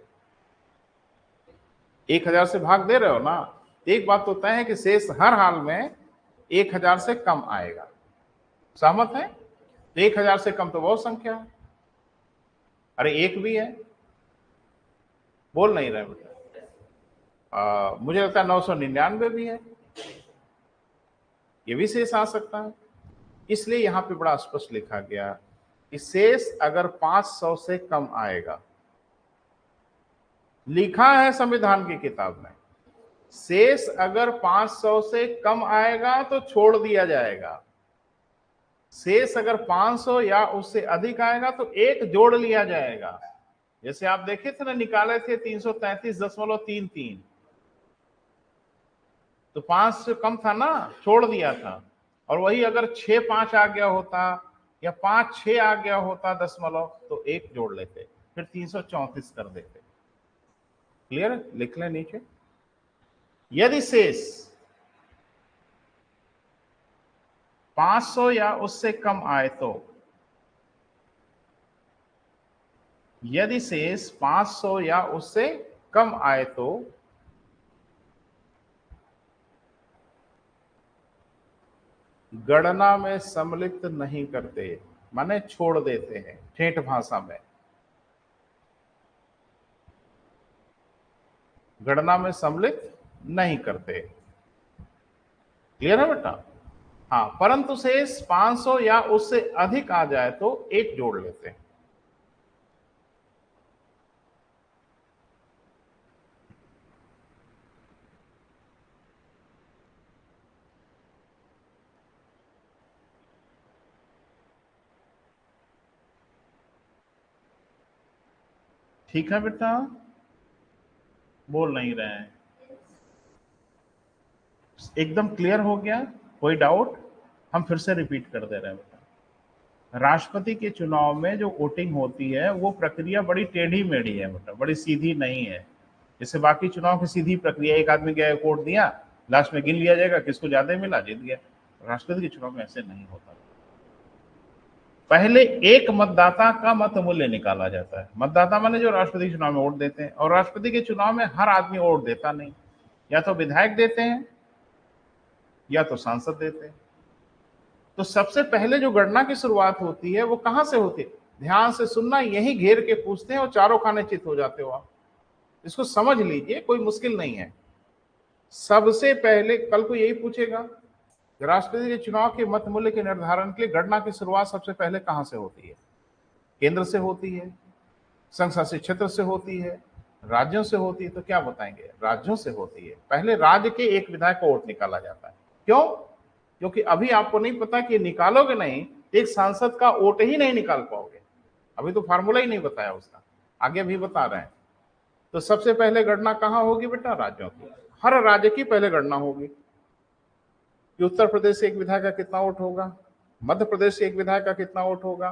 [SPEAKER 1] 1000 से भाग दे रहे हो ना, एक बात तो तय है कि शेष हर हाल में 1000 से कम आएगा। सहमत है? तो 1000 से कम तो बहुत संख्या है। अरे एक भी है, बोल नहीं रहे बेटा। मुझे लगता है 999 भी है, ये भी शेष आ सकता है। इसलिए यहां पे बड़ा स्पष्ट लिखा गया कि शेष अगर 500 से कम आएगा, लिखा है संविधान की किताब में, शेष अगर 500 से कम आएगा तो छोड़ दिया जाएगा, शेष अगर 500 या उससे अधिक आएगा तो एक जोड़ लिया जाएगा। जैसे आप देखे थे ना, निकाले थे 333.33, तो 5 से कम था ना, छोड़ दिया था। और वही अगर 6-5 आ गया होता या 5-6 आ गया होता दशमलव, तो एक जोड़ लेते, फिर 334 कर देते। क्लियर है? लिख लें नीचे। यदि शेष 500 या उससे कम आए तो, यदि शेष 500 या उससे कम आए तो गणना में सम्मिलित नहीं करते, माने छोड़ देते हैं ठेठ भाषा में। गणना में सम्मिलित नहीं करते। क्लियर है बेटा? हाँ, परंतु शेष 500 या उससे अधिक आ जाए तो एक जोड़ लेते हैं। ठीक है बेटा? बोल नहीं रहे हैं? एकदम क्लियर हो गया? कोई डाउट? हम फिर से रिपीट कर दे रहे हैं बेटा। राष्ट्रपति के चुनाव में जो वोटिंग होती है वो प्रक्रिया बड़ी टेढ़ी मेढ़ी है बेटा, बड़ी सीधी नहीं है। जैसे बाकी चुनाव की सीधी प्रक्रिया, एक आदमी गया वोट दिया, लास्ट में गिन लिया जाएगा किसको ज्यादा मिला, जीत गया। राष्ट्रपति के चुनाव में ऐसे नहीं होता। पहले एक मतदाता का मत मूल्य निकाला जाता है। मतदाता माने जो राष्ट्रपति के चुनाव में वोट देते हैं, और राष्ट्रपति के चुनाव में हर आदमी वोट देता नहीं, या तो विधायक देते हैं या तो सांसद देते हैं। तो सबसे पहले जो गणना की शुरुआत होती है वो कहां से होती है? ध्यान से सुनना, यही घेर के पूछते हैं और चारों खाने चित हो जाते हो आप। इसको समझ लीजिए, कोई मुश्किल नहीं है। सबसे पहले कल को यही पूछेगा, राष्ट्रपति के चुनाव के मत मूल्य के निर्धारण के लिए गणना की शुरुआत सबसे पहले कहां से होती है? केंद्र से होती है, संघ शासित क्षेत्र से होती है, राज्यों से होती है। तो क्या बताएंगे? राज्यों से होती है। पहले राज्य के एक विधायक का वोट निकाला जाता है। क्यों? क्योंकि अभी आपको नहीं पता कि निकालोगे नहीं, एक सांसद का वोट ही नहीं निकाल पाओगे। अभी तो फार्मूला ही नहीं बताया उसका, आगे भी बता रहे हैं। तो सबसे पहले गणना कहां होगी बेटा? राज्यों की। हर राज्य की पहले गणना होगी कि उत्तर प्रदेश से एक विधायक का कितना वोट होगा, मध्य प्रदेश से एक विधायक का कितना वोट होगा,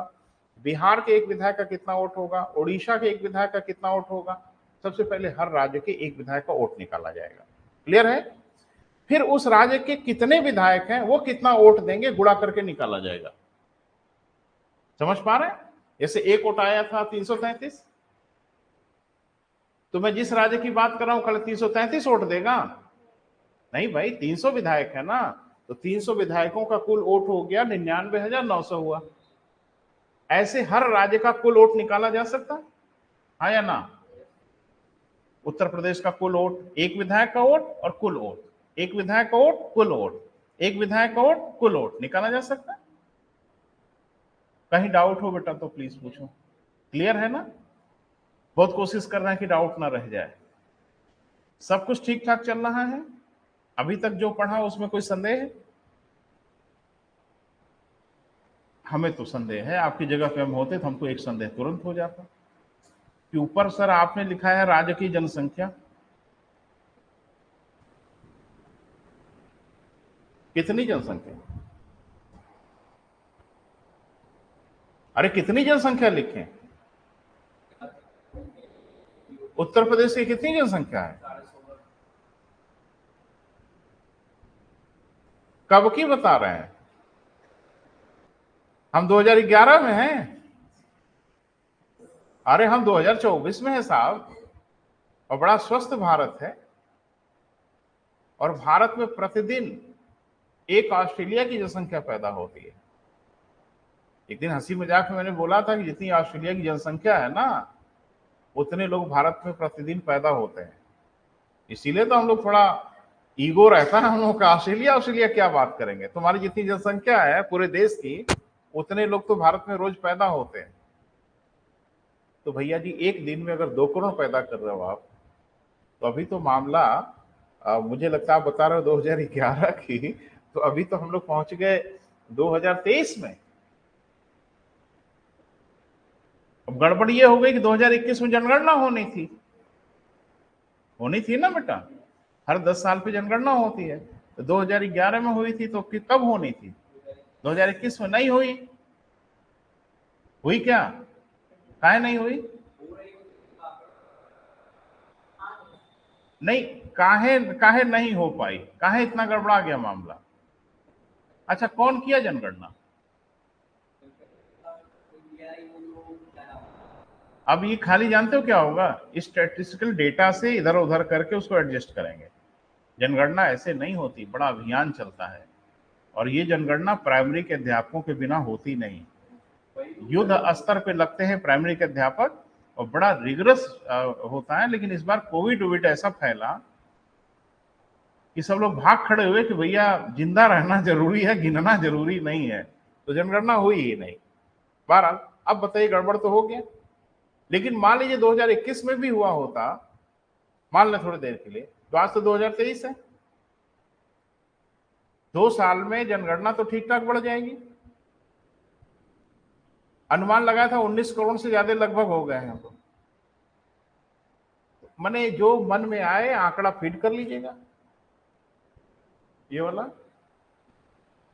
[SPEAKER 1] बिहार के एक विधायक का कितना वोट होगा, उड़ीसा के एक विधायक का कितना वोट होगा। सबसे पहले हर राज्य के एक विधायक का वोट निकाला जाएगा। क्लियर है? फिर उस राज्य के कितने विधायक हैं वो कितना वोट देंगे, गुणा करके निकाला जाएगा। समझ पा रहे हैं? जैसे एक वोट आया था 333, तो मैं जिस राज्य की बात कर रहा हूं कल 333 वोट देगा? नहीं भाई, 300 विधायक है ना, तो 300 विधायकों का कुल वोट हो गया 99,900 हुआ। ऐसे हर राज्य का कुल वोट निकाला जा सकता है, हाँ या ना? उत्तर प्रदेश का कुल वोट, एक विधायक का वोट और कुल वोट, एक विधायक का वोट कुल वोट, एक विधायक का वोट कुल वोट निकाला जा सकता है। कहीं डाउट हो बेटा तो प्लीज पूछो। क्लियर है ना? बहुत कोशिश कर रहे हैं कि डाउट ना रह जाए। सब कुछ ठीक ठाक चल रहा है? अभी तक जो पढ़ा उसमें कोई संदेह है? हमें तो संदेह है, आपकी जगह पे हम होते तो हमको एक संदेह तुरंत हो जाता कि ऊपर सर आपने लिखा है राज्य की जनसंख्या, कितनी जनसंख्या? अरे कितनी जनसंख्या लिखें? उत्तर प्रदेश की कितनी जनसंख्या है? कब की बता रहे हैं? हम 2011 में हैं। अरे हम 2024 में है साहब, और बड़ा स्वस्थ भारत है। और भारत में प्रतिदिन एक ऑस्ट्रेलिया की जनसंख्या पैदा होती है। एक दिन हंसी मजाक में मैंने बोला था कि जितनी ऑस्ट्रेलिया की जनसंख्या है ना, उतने लोग भारत में प्रतिदिन पैदा होते हैं। इसीलिए तो हम लोग थोड़ा ईगो रहता है हम लोग का, ऑस्ट्रेलिया ऑस्ट्रेलिया क्या बात करेंगे, तुम्हारी जितनी जनसंख्या है पूरे देश की, उतने लोग तो भारत में रोज पैदा होते हैं। तो भैया जी एक दिन में अगर 2 करोड़ पैदा कर रहे हो आप, तो अभी तो मामला मुझे लगता है आप बता रहे हो 2011 की, तो अभी तो हम लोग पहुंच गए 2023 में। अब गड़बड़ ये हो गई कि 2021 में जनगणना होनी थी ना बेटा, हर 10 साल पे जनगणना होती है। तो 2011 में हुई थी तो कब होनी थी? 2021 में नहीं हुई। हुई क्या? काहे नहीं हुई? नहीं, काहे काहे नहीं हो पाई, काहे इतना गड़बड़ा गया मामला? अच्छा, कौन किया जनगणना? अब ये खाली जानते हो क्या होगा, स्टैटिस्टिकल डेटा से इधर उधर करके उसको एडजस्ट करेंगे। जनगणना ऐसे नहीं होती, बड़ा अभियान चलता है। और ये जनगणना प्राइमरी के अध्यापकों के बिना होती नहीं। युद्ध स्तर पे लगते हैं प्राइमरी के अध्यापक, और बड़ा रिगरस होता है। लेकिन इस बार कोविड वोविड ऐसा फैला कि सब लोग भाग खड़े हुए कि भैया जिंदा रहना जरूरी है, गिनना जरूरी नहीं है। तो जनगणना हुई ही नहीं। बहरहाल अब बताइए, गड़बड़ तो हो गया। लेकिन मान लीजिए 2021 में भी हुआ होता, मान लें थोड़ी देर के लिए, तो आज तो 2023 है। 2 साल में जनगणना तो ठीक ठाक बढ़ जाएगी। अनुमान लगाया था 19 करोड़ से ज्यादा लगभग हो गए हैं। तो मैंने जो मन में आए आंकड़ा फीड कर लीजिएगा। ये वाला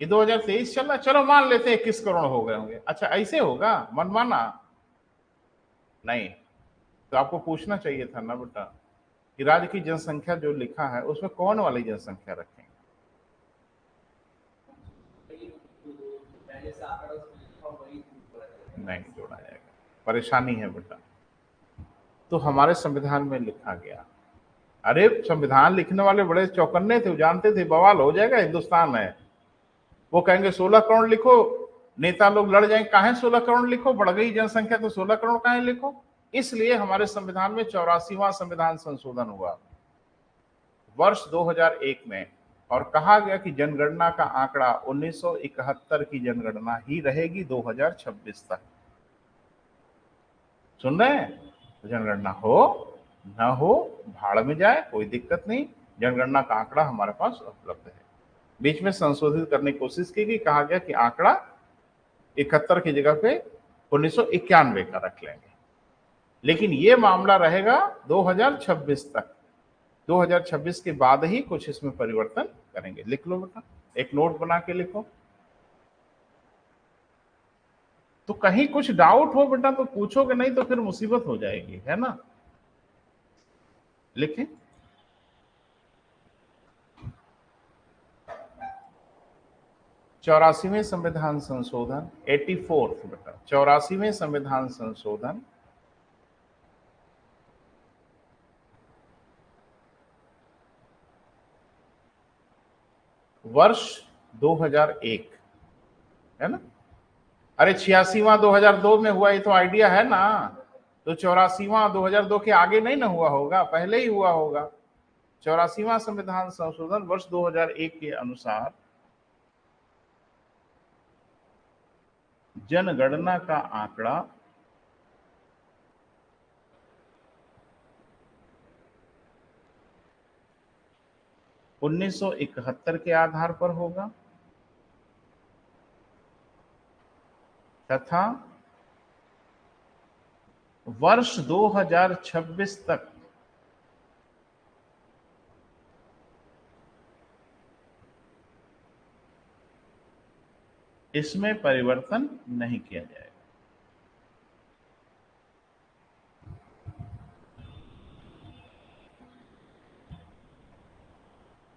[SPEAKER 1] ये 2023 चल रहा, चलो मान लेते हैं 21 करोड़ हो गए होंगे। अच्छा ऐसे होगा मनमाना? नहीं। तो आपको पूछना चाहिए था ना बेटा कि राज्य की जनसंख्या जो लिखा है उसमें कौन वाली जनसंख्या रखेंगे? नहीं जोड़ा जाएगा, परेशानी है बेटा। तो हमारे संविधान में लिखा गया, अरे संविधान लिखने वाले बड़े चौकन्ने थे, जानते थे बवाल हो जाएगा हिंदुस्तान में। वो कहेंगे 16 करोड़ लिखो, नेता लोग लड़ जाएंगे, काहे 16 करोड़ लिखो, बढ़ गई जनसंख्या तो 16 करोड़ काहे लिखो। इसलिए हमारे संविधान में 84वां संविधान संशोधन हुआ वर्ष 2001 में, और कहा गया कि जनगणना का आंकड़ा 1971 की जनगणना ही रहेगी 2026 तक। सुन रहे हैं? तो जनगणना हो न हो, भाड़ में जाए, कोई दिक्कत नहीं। जनगणना का आंकड़ा हमारे पास उपलब्ध है। बीच में संशोधित करने की कोशिश की गई, कहा गया कि आंकड़ा 71 की जगह पे 1991 का रख लेंगे। लेकिन ये मामला रहेगा 2026 तक। 2026 के बाद ही कुछ इसमें परिवर्तन करेंगे। लिख लो बेटा, एक नोट बना के लिखो। तो कहीं कुछ डाउट हो बेटा तो पूछोगे, नहीं तो फिर मुसीबत हो जाएगी, है ना? लिखें। चौरासीवें संविधान संशोधन, 84th बेटा, 84वें संविधान संशोधन वर्ष 2001, है ना? अरे 86वां 2002 में हुआ, ये तो आइडिया है ना। तो 84वां 2002 के आगे नहीं ना हुआ होगा, पहले ही हुआ होगा। 84वां संविधान संशोधन वर्ष 2001 के अनुसार जनगणना का आंकड़ा 1971 के आधार पर होगा तथा वर्ष 2026 तक इसमें परिवर्तन नहीं किया जाएगा।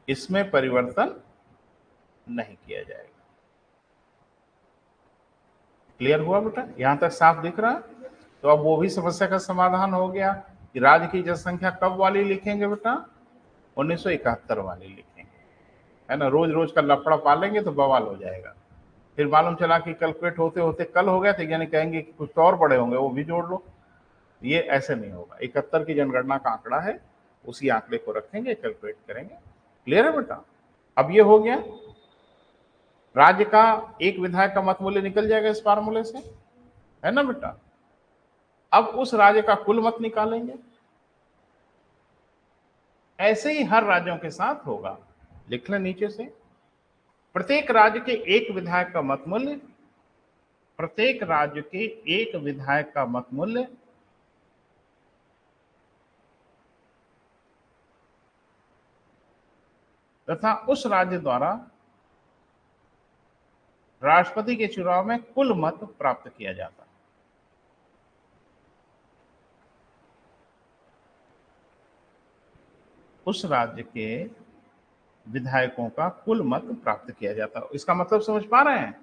[SPEAKER 1] इसमें परिवर्तन नहीं किया जाएगा। क्लियर हुआ बेटा? यहां तक साफ दिख रहा है? तो अब वो भी समस्या का समाधान हो गया कि राज्य की जनसंख्या कब वाली लिखेंगे बेटा? 1971 वाली लिखेंगे, है ना। रोज रोज का लफड़ा पालेंगे तो बवाल हो जाएगा। फिर मालूम चला कि कैलकुलेट होते होते कल हो गया, तो यानी कहेंगे कि कुछ तो और बड़े होंगे, वो भी जोड़ लो। ये ऐसे नहीं होगा। 71 की जनगणना का आंकड़ा है, उसी आंकड़े को रखेंगे, कैलकुलेट करेंगे। क्लियर है बेटा? अब ये हो गया, राज्य का एक विधायक का मत मूल्य निकल जाएगा इस फार्मूले से, है ना बेटा। अब उस राज्य का कुल मत निकालेंगे। ऐसे ही हर राज्यों के साथ होगा। लिख लें नीचे से, प्रत्येक राज्य के एक विधायक का मत मूल्य, प्रत्येक राज्य के एक विधायक का मत मूल्य तथा उस राज्य द्वारा राष्ट्रपति के चुनाव में कुल मत प्राप्त किया जाता है। उस राज्य के विधायकों का कुल मत प्राप्त किया जाता है। इसका मतलब समझ पा रहे हैं?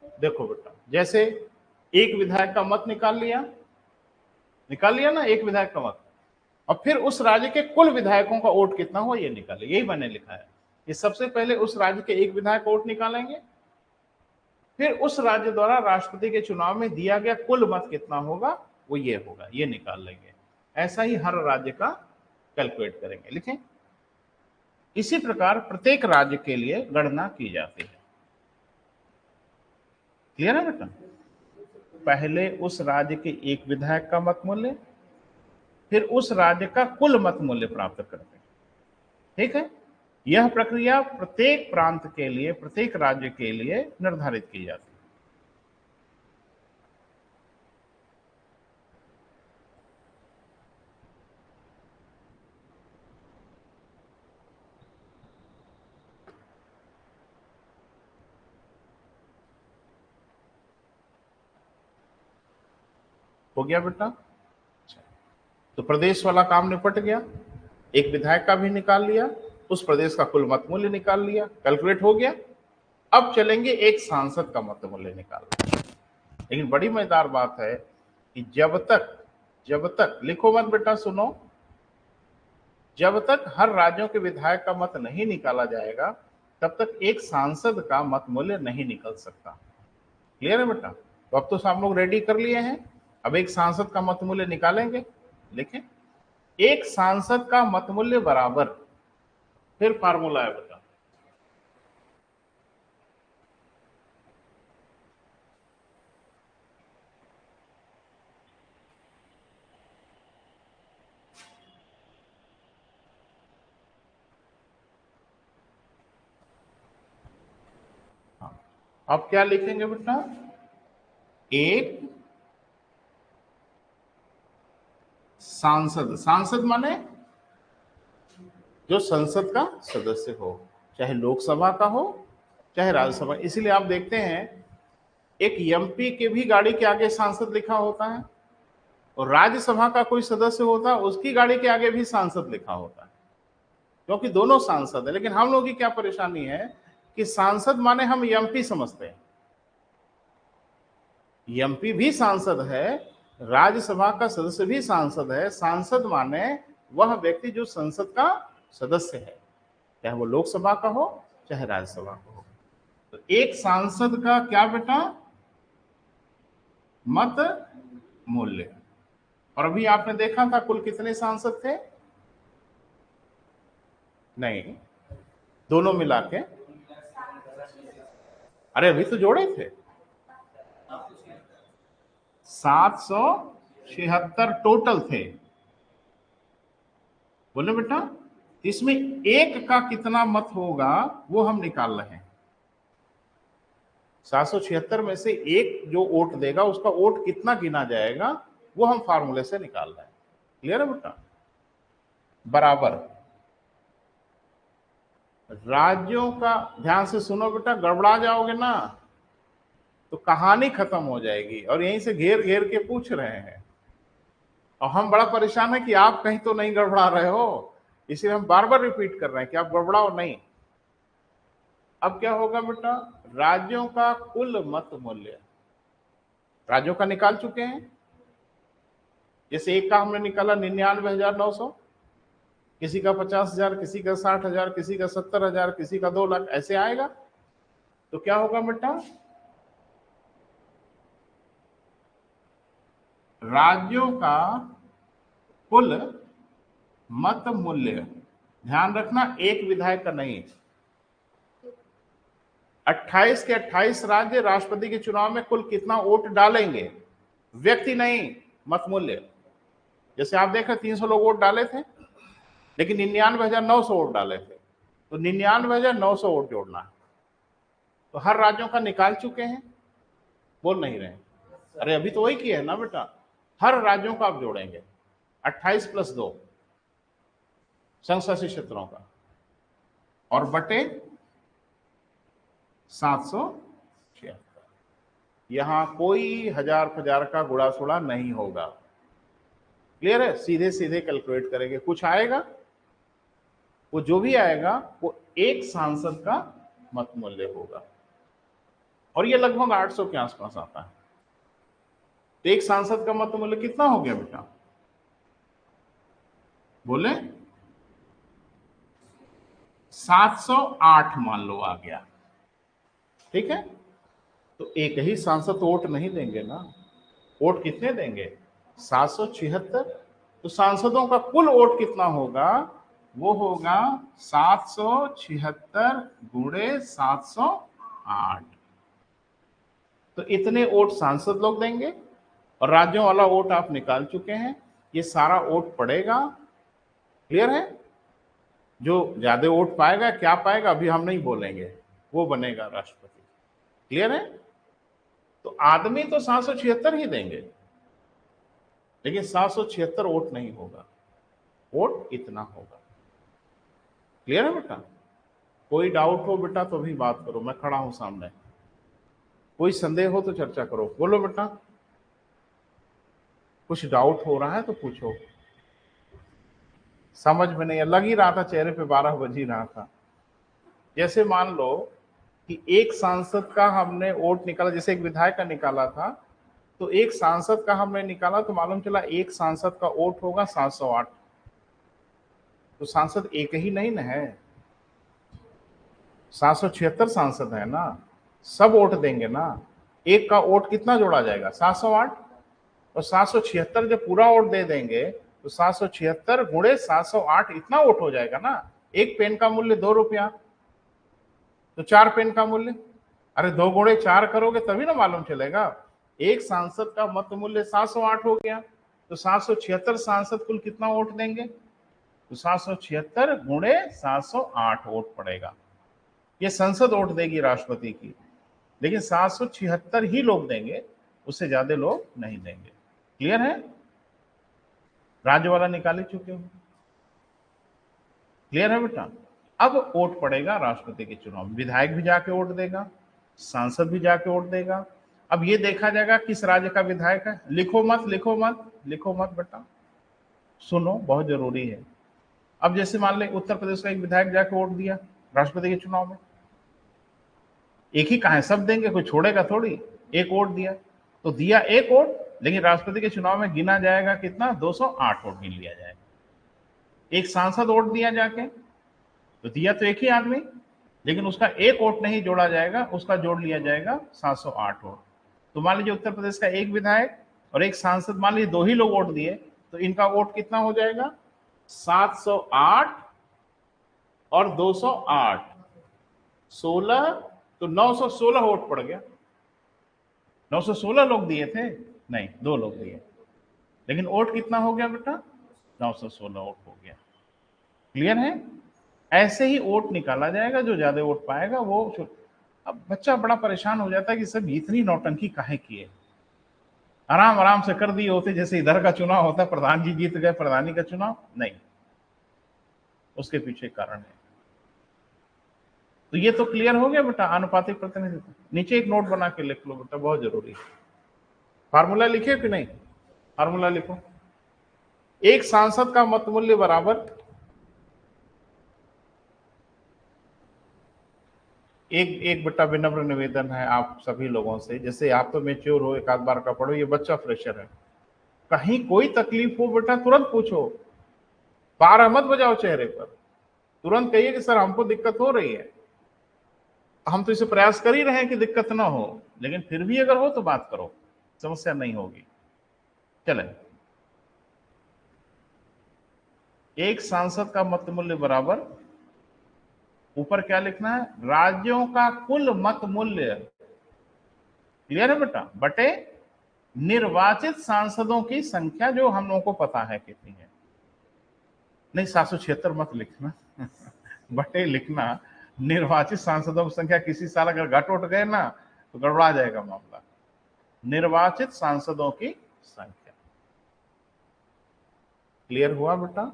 [SPEAKER 1] देखो बेटा, जैसे एक विधायक का मत निकाल लिया ना, एक विधायक का मत, और फिर उस राज्य के कुल विधायकों का वोट कितना हो ये निकाले। यही मैंने लिखा है कि सबसे पहले उस राज्य के एक विधायक का वोट निकालेंगे, फिर उस राज्य द्वारा राष्ट्रपति के चुनाव में दिया गया कुल मत कितना होगा वो ये होगा, ये निकाल लेंगे। ऐसा ही हर राज्य का कैलकुलेट करेंगे। लिखें, इसी प्रकार प्रत्येक राज्य के लिए गणना की जाती है। क्लियर है बेटा? पहले उस राज्य के एक विधायक का मत मूल्य, फिर उस राज्य का कुल मत मूल्य प्राप्त करते हैं। ठीक है? यह प्रक्रिया प्रत्येक प्रांत के लिए, प्रत्येक राज्य के लिए निर्धारित की जाती है। हो गया बेटा? तो प्रदेश वाला काम निपट गया। एक विधायक का भी निकाल लिया, उस प्रदेश का कुल मत मूल्य निकाल लिया, कैलकुलेट हो गया। अब चलेंगे एक सांसद का मत मूल्य निकालना। लेकिन बड़ी मजेदार बात है कि जब तक लिखो मत बेटा, सुनो, जब तक हर राज्यों के विधायक का मत नहीं निकाला जाएगा तब तक एक सांसद का मत मूल्य नहीं निकल सकता। क्लियर है बेटा? तो अब तो सब लोग रेडी कर लिए हैं। अब एक सांसद का मत मूल्य निकालेंगे। लिखें, एक सांसद का मत मूल्य बराबर, फिर फार्मूला है बेटा, अब क्या लिखेंगे बेटा? एक सांसद, सांसद माने जो संसद का सदस्य हो, चाहे लोकसभा का हो चाहे राज्यसभा। इसीलिए आप देखते हैं एक एमपी के भी गाड़ी के आगे सांसद लिखा होता है, और राज्यसभा का कोई सदस्य होता है उसकी गाड़ी के आगे भी सांसद लिखा होता है, क्योंकि दोनों सांसद है। लेकिन हम लोगों की क्या परेशानी है कि सांसद माने हम एमपी समझते हैं। एमपी भी सांसद है, राज्यसभा का सदस्य भी सांसद है। सांसद माने वह व्यक्ति जो संसद का सदस्य है, चाहे वो लोकसभा का हो चाहे राज्यसभा का हो। तो एक सांसद का क्या बेटा? मत मूल्य। और अभी आपने देखा था कुल कितने सांसद थे? नहीं, दोनों मिला के, अरे अभी तो जोड़े थे, 776 टोटल थे। बोले बेटा, इसमें एक का कितना मत होगा वो हम निकाल रहे हैं। 776 में से एक जो वोट देगा उसका वोट कितना गिना जाएगा वो हम फार्मूले से निकाल रहे हैं। क्लियर है बेटा? बराबर राज्यों का, ध्यान से सुनो बेटा, गड़बड़ा जाओगे ना तो कहानी खत्म हो जाएगी। और यहीं से घेर घेर के पूछ रहे हैं। और हम बड़ा परेशान है कि आप कहीं तो नहीं गड़बड़ा रहे हो, इसलिए हम बार बार रिपीट कर रहे हैं कि आप गड़बड़ाओ नहीं। अब क्या होगा बेटा, राज्यों का कुल मत मूल्य राज्यों का निकाल चुके हैं। जैसे एक का हमने निकाला 99,900, किसी का 50,000, किसी का 60,000, किसी का 70,000, किसी का 2 लाख, ऐसे आएगा। तो क्या होगा बेटा, राज्यों का कुल मत मूल्य, ध्यान रखना एक विधायक का नहीं, 28 के 28 राज्य राष्ट्रपति के चुनाव में कुल कितना वोट डालेंगे, व्यक्ति नहीं, मत मूल्य। जैसे आप देख रहे 300 लोग वोट डाले थे, लेकिन 99,900 वोट डाले थे, तो 99,900 वोट जोड़ना है। तो हर राज्यों का निकाल चुके हैं, बोल नहीं रहे, अरे अभी तो वही किया है ना बेटा, हर राज्यों का आप जोड़ेंगे 28 + 2 संघ शासित क्षेत्रों का, और बटे 776। यहां कोई हजार हजार का गुड़ा सुड़ा नहीं होगा, क्लियर है, सीधे सीधे कैलकुलेट करेंगे, कुछ आएगा, वो जो भी आएगा वो एक सांसद का मत मूल्य होगा, और ये लगभग 800 के आसपास आता है। तो एक सांसद का मत मूल्य कितना हो गया बेटा, बोले 708 मान लो आ गया, ठीक है। तो एक ही सांसद वोट नहीं देंगे ना, वोट कितने देंगे, 776। तो सांसदों का कुल वोट कितना होगा, वो होगा 776 गुणे 708। तो इतने वोट सांसद लोग देंगे, और राज्यों वाला वोट आप निकाल चुके हैं, ये सारा वोट पड़ेगा, क्लियर है। जो ज्यादा वोट पाएगा, क्या पाएगा अभी हम नहीं बोलेंगे, वो बनेगा राष्ट्रपति, क्लियर है। तो आदमी तो 776 ही देंगे, लेकिन 776 वोट नहीं होगा, वोट इतना होगा, क्लियर है बेटा। कोई डाउट हो बेटा तो भी बात करो, मैं खड़ा हूं सामने, कोई संदेह हो तो चर्चा करो, बोलो बेटा, कुछ डाउट हो रहा है तो पूछो, समझ में नहीं लग ही रहा था, चेहरे पे 12 बज ही रहा था। जैसे मान लो कि एक सांसद का हमने वोट निकाला, जैसे एक विधायक का निकाला था, तो एक सांसद का हमने निकाला, तो मालूम चला एक सांसद का वोट होगा 708। तो सांसद एक ही नहीं ना है, 776 सांसद है ना, सब वोट देंगे ना, एक का वोट कितना जोड़ा जाएगा, 708, और 776 जब पूरा वोट दे देंगे तो 776 गुणे 708 इतना वोट हो जाएगा ना। एक पेन का मूल्य 2 रुपया, तो 4 पेन का मूल्य, अरे 2 गुणे 4 करोगे तभी ना मालूम चलेगा। एक सांसद का मत मूल्य 708 हो गया, तो 776 सांसद कुल कितना वोट देंगे, तो 776 गुणे 708 वोट पड़ेगा। ये संसद वोट देगी राष्ट्रपति की, लेकिन 776 ही लोग देंगे, उससे ज्यादा लोग नहीं देंगे, क्लियर है। राज्य वाला निकाले चुके हो, क्लियर है बेटा। अब वोट पड़ेगा राष्ट्रपति के चुनाव में, विधायक भी जाके वोट देगा, सांसद भी जाके वोट देगा। अब ये देखा जाएगा किस राज्य का विधायक है, लिखो मत लिखो मत लिखो मत बेटा, सुनो बहुत जरूरी है। अब जैसे मान लें उत्तर प्रदेश का एक विधायक जाके वोट दिया राष्ट्रपति के चुनाव में, एक ही कहा है, सब देंगे, कोई छोड़ेगा थोड़ी, एक वोट दिया तो दिया एक वोट, लेकिन राष्ट्रपति के चुनाव में गिना जाएगा कितना, 208 वोट गिन लिया जाएगा। एक सांसद वोट दिया जाके, तो दिया तो एक ही आदमी, लेकिन उसका एक वोट नहीं जोड़ा जाएगा, उसका जोड़ लिया जाएगा 708 वोट। तो मान लीजिए उत्तर प्रदेश का एक विधायक और एक सांसद, मान लीजिए 2 ही लोग वोट दिए, तो इनका वोट कितना हो जाएगा, 708 और 208, 16, तो 916 वोट पड़ गया। 916 लोग दिए थे, नहीं 2 लोग दिए, लेकिन वोट कितना हो गया बेटा, 916 वोट हो गया, क्लियर है। ऐसे ही वोट निकाला जाएगा, जो ज्यादा वोट पाएगा वो। अब बच्चा बड़ा परेशान हो जाता है कि सब इतनी नौटंकी काहे किए, आराम आराम से कर दिए होते, जैसे इधर का चुनाव होता है, प्रधान जी जीत गए, प्रधानी का चुनाव नहीं, उसके पीछे कारण है। तो ये तो क्लियर हो गया बेटा, आनुपातिक प्रतिनिधित्व। नीचे एक नोट बना के लिख लो बेटा, बहुत जरूरी है। फार्मूला लिखे कि नहीं, फार्मूला लिखो, एक सांसद का मत मूल्य बराबर एक बेटा विनम्र निवेदन है आप सभी लोगों से, जैसे आप तो मेच्योर हो, एक आध बार का पढ़ो, ये बच्चा फ्रेशर है, कहीं कोई तकलीफ हो बेटा तुरंत पूछो, बारह मत बजाओ चेहरे पर, तुरंत कहिए कि सर हमको दिक्कत हो रही है, हम तो इसे प्रयास कर ही रहे हैं कि दिक्कत ना हो, लेकिन फिर भी अगर हो तो बात करो, समस्या नहीं होगी। चले, एक सांसद का मत मूल्य बराबर, ऊपर क्या लिखना है, राज्यों का कुल मत मूल्य, क्लियर है बेटा, बटे निर्वाचित सांसदों की संख्या जो हम लोगों को पता है कितनी है, नहीं 776 मत लिखना बटे लिखना, निर्वाचित सांसदों की संख्या, किसी साल अगर घट उठ गए ना तो गड़बड़ा जाएगा मामला, निर्वाचित सांसदों की संख्या। क्लियर हुआ बेटा?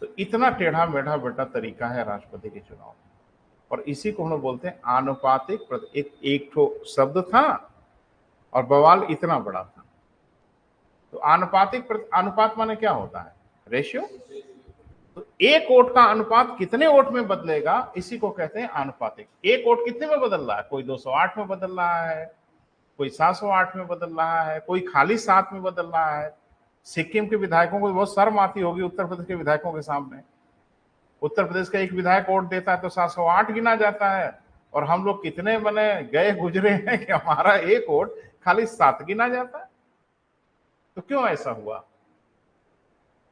[SPEAKER 1] तो इतना टेढ़ा मेढ़ा बेटा तरीका है राष्ट्रपति के चुनाव में, और इसी को हम लोग बोलते हैं आनुपातिक एक ठो शब्द था और बवाल इतना बड़ा था। तो अनुपात माने क्या होता है, रेशियो। तो एक वोट का अनुपात कितने वोट में बदलेगा, इसी को कहते हैं आनुपातिक। एक वोट कितने में बदल रहा है, कोई 208 में बदल रहा है, कोई 708 में बदल रहा है, कोई खाली 7 में बदल रहा है। सिक्किम के विधायकों को बहुत शर्म आती होगी उत्तर प्रदेश के विधायकों के सामने, उत्तर प्रदेश का एक विधायक वोट देता है तो 708 गिना जाता है, और हम लोग कितने बने गए गुजरे हैं कि हमारा एक वोट खाली 7 गिना जाता है। तो क्यों ऐसा हुआ,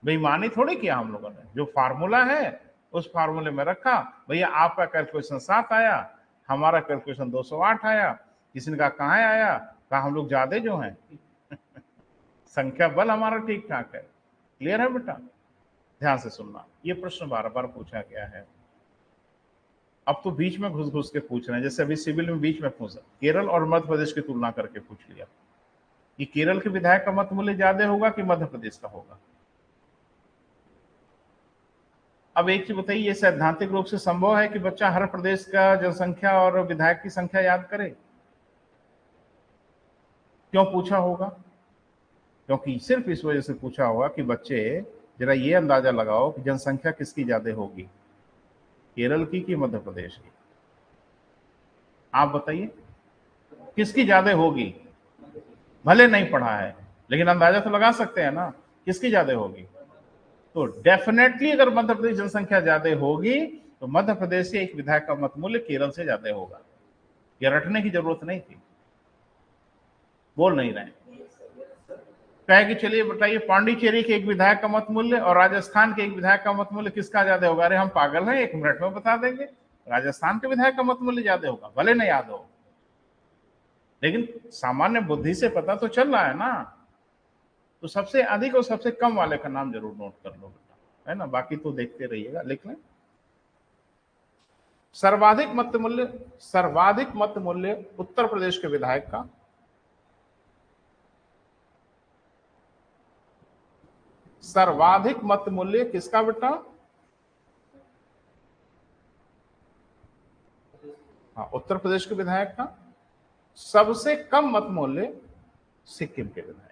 [SPEAKER 1] बेईमानी थोड़ी किया हम लोगों ने, जो फार्मूला है उस फार्मूले में रखा, भैया आपका कैलकुलेशन 7 आया, हमारा कैलकुलेशन 208 आया, किसी ने कहा कहाँ आया, कहा हम लोग ज्यादा जो हैं संख्या बल हमारा ठीक ठाक है। क्लियर है बेटा? ध्यान से सुनना, ये प्रश्न बार बार पूछा गया है, अब तो बीच में घुस घुस के पूछ रहे हैं, जैसे अभी सिविल में बीच में पूछा, केरल और मध्य प्रदेश की तुलना करके पूछ लिया कि केरल के विधायक का मत मूल्य ज्यादा होगा कि मध्य प्रदेश का होगा। अब एक चीज बताइए, ये सैद्धांतिक रूप से संभव है कि बच्चा हर प्रदेश का जनसंख्या और विधायक की संख्या याद करे? क्यों पूछा होगा? क्योंकि सिर्फ इस वजह से पूछा होगा कि बच्चे जरा ये अंदाजा लगाओ कि जनसंख्या किसकी ज्यादा होगी, केरल की कि मध्य प्रदेश की? आप बताइए किसकी ज्यादा होगी? भले नहीं पढ़ा है लेकिन अंदाजा तो लगा सकते हैं ना, किसकी ज्यादा होगी? तो डेफिनेटली अगर मध्य प्रदेश जनसंख्या ज्यादा होगी तो मध्य प्रदेश से एक विधायक का मत मूल्य केरल से ज्यादा होगा, यह रटने की जरूरत नहीं थी। बोल नहीं रहे, कहे कि चलिए बताइए पांडिचेरी के एक विधायक का मत मूल्य और राजस्थान के एक विधायक का मत मूल्य किसका ज्यादा होगा? अरे हम पागल हैं, 1 मिनट में बता देंगे, राजस्थान के विधायक का मत मूल्य ज्यादा होगा, भले नहीं याद हो, लेकिन सामान्य बुद्धि से पता तो चल रहा है ना। तो सबसे अधिक और सबसे कम वाले का नाम जरूर नोट कर लो बेटा, है ना, बाकी तो देखते रहिएगा, लिख लें। सर्वाधिक मत मूल्य उत्तर प्रदेश के विधायक का, सर्वाधिक मत मूल्य किसका बेटा? हाँ, उत्तर प्रदेश के विधायक का। सबसे कम मत मूल्य सिक्किम के विधायक।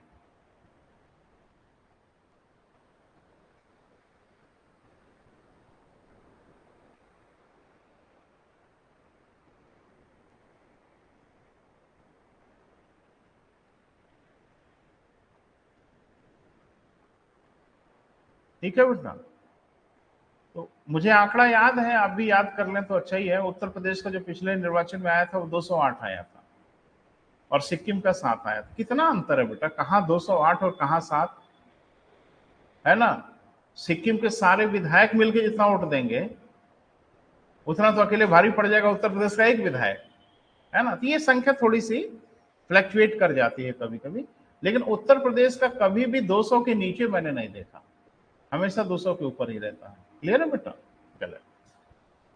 [SPEAKER 1] ठीक है बेटा? तो मुझे आंकड़ा याद है, आप भी याद कर लें तो अच्छा ही है। उत्तर प्रदेश का जो पिछले निर्वाचन में आया था वो 208 आया था और सिक्किम का 7 आया था। कितना अंतर है बेटा, कहाँ 208 और कहाँ 7, है ना? सिक्किम के सारे विधायक मिलकर जितना वोट देंगे उतना तो अकेले भारी पड़ जाएगा उत्तर प्रदेश का एक विधायक, है ना? तो ये संख्या थोड़ी सी फ्लक्चुएट कर जाती है कभी कभी, लेकिन उत्तर प्रदेश का कभी भी 200 के नीचे मैंने नहीं देखा, हमेशा 200 के ऊपर ही रहता है। क्लियर है बेटा? चलो,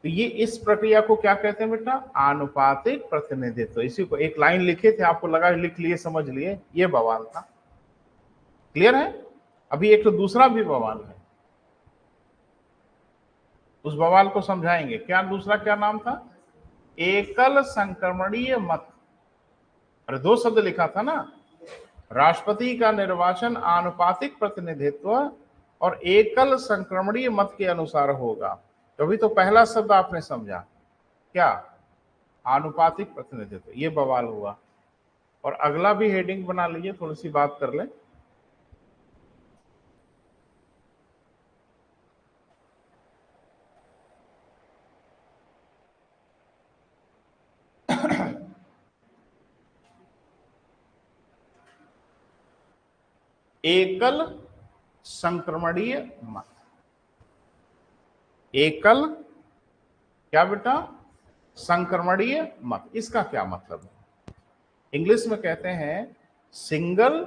[SPEAKER 1] तो ये इस प्रक्रिया को क्या कहते हैं बेटा? आनुपातिक प्रतिनिधित्व। इसी को एक लाइन लिखे थे, आपको लगा लिख लिए, समझ लिए, ये बवाल था। क्लियर है? अभी एक तो दूसरा भी बवाल है, उस बवाल को समझाएंगे। क्या दूसरा क्या नाम था? एकल संक्रमणीय मत। अरे 2 शब्द लिखा था ना, राष्ट्रपति का निर्वाचन आनुपातिक प्रतिनिधित्व और एकल संक्रमणीय मत के अनुसार होगा। तभी तो पहला शब्द आपने समझा क्या, आनुपातिक प्रतिनिधित्व, ये बवाल हुआ। और अगला भी हेडिंग बना लीजिए, थोड़ी सी बात कर लें। एकल संक्रमणीय मत। एकल क्या बेटा, संक्रमणीय मत। इसका क्या मतलब है? इंग्लिश में कहते हैं सिंगल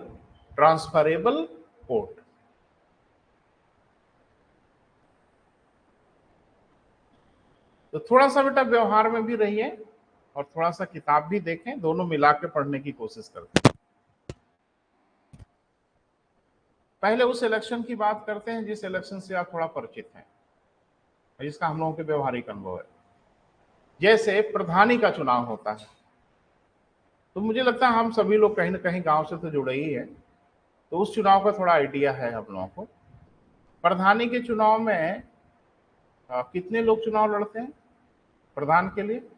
[SPEAKER 1] ट्रांसफरेबल वोट। तो थोड़ा सा बेटा व्यवहार में भी रहिए और थोड़ा सा किताब भी देखें, दोनों मिला के पढ़ने की कोशिश करते हैं। पहले उस इलेक्शन की बात करते हैं जिस इलेक्शन से आप थोड़ा परिचित हैं, जिसका हम लोगों के व्यवहारिक अनुभव है। जैसे प्रधानी का चुनाव होता है, तो मुझे लगता है हम सभी लोग कहीं ना कहीं गांव से तो जुड़े ही है, तो उस चुनाव का थोड़ा आइडिया है हम लोगों को। प्रधानी के चुनाव में कितने लोग चुनाव लड़ते हैं प्रधान के लिए?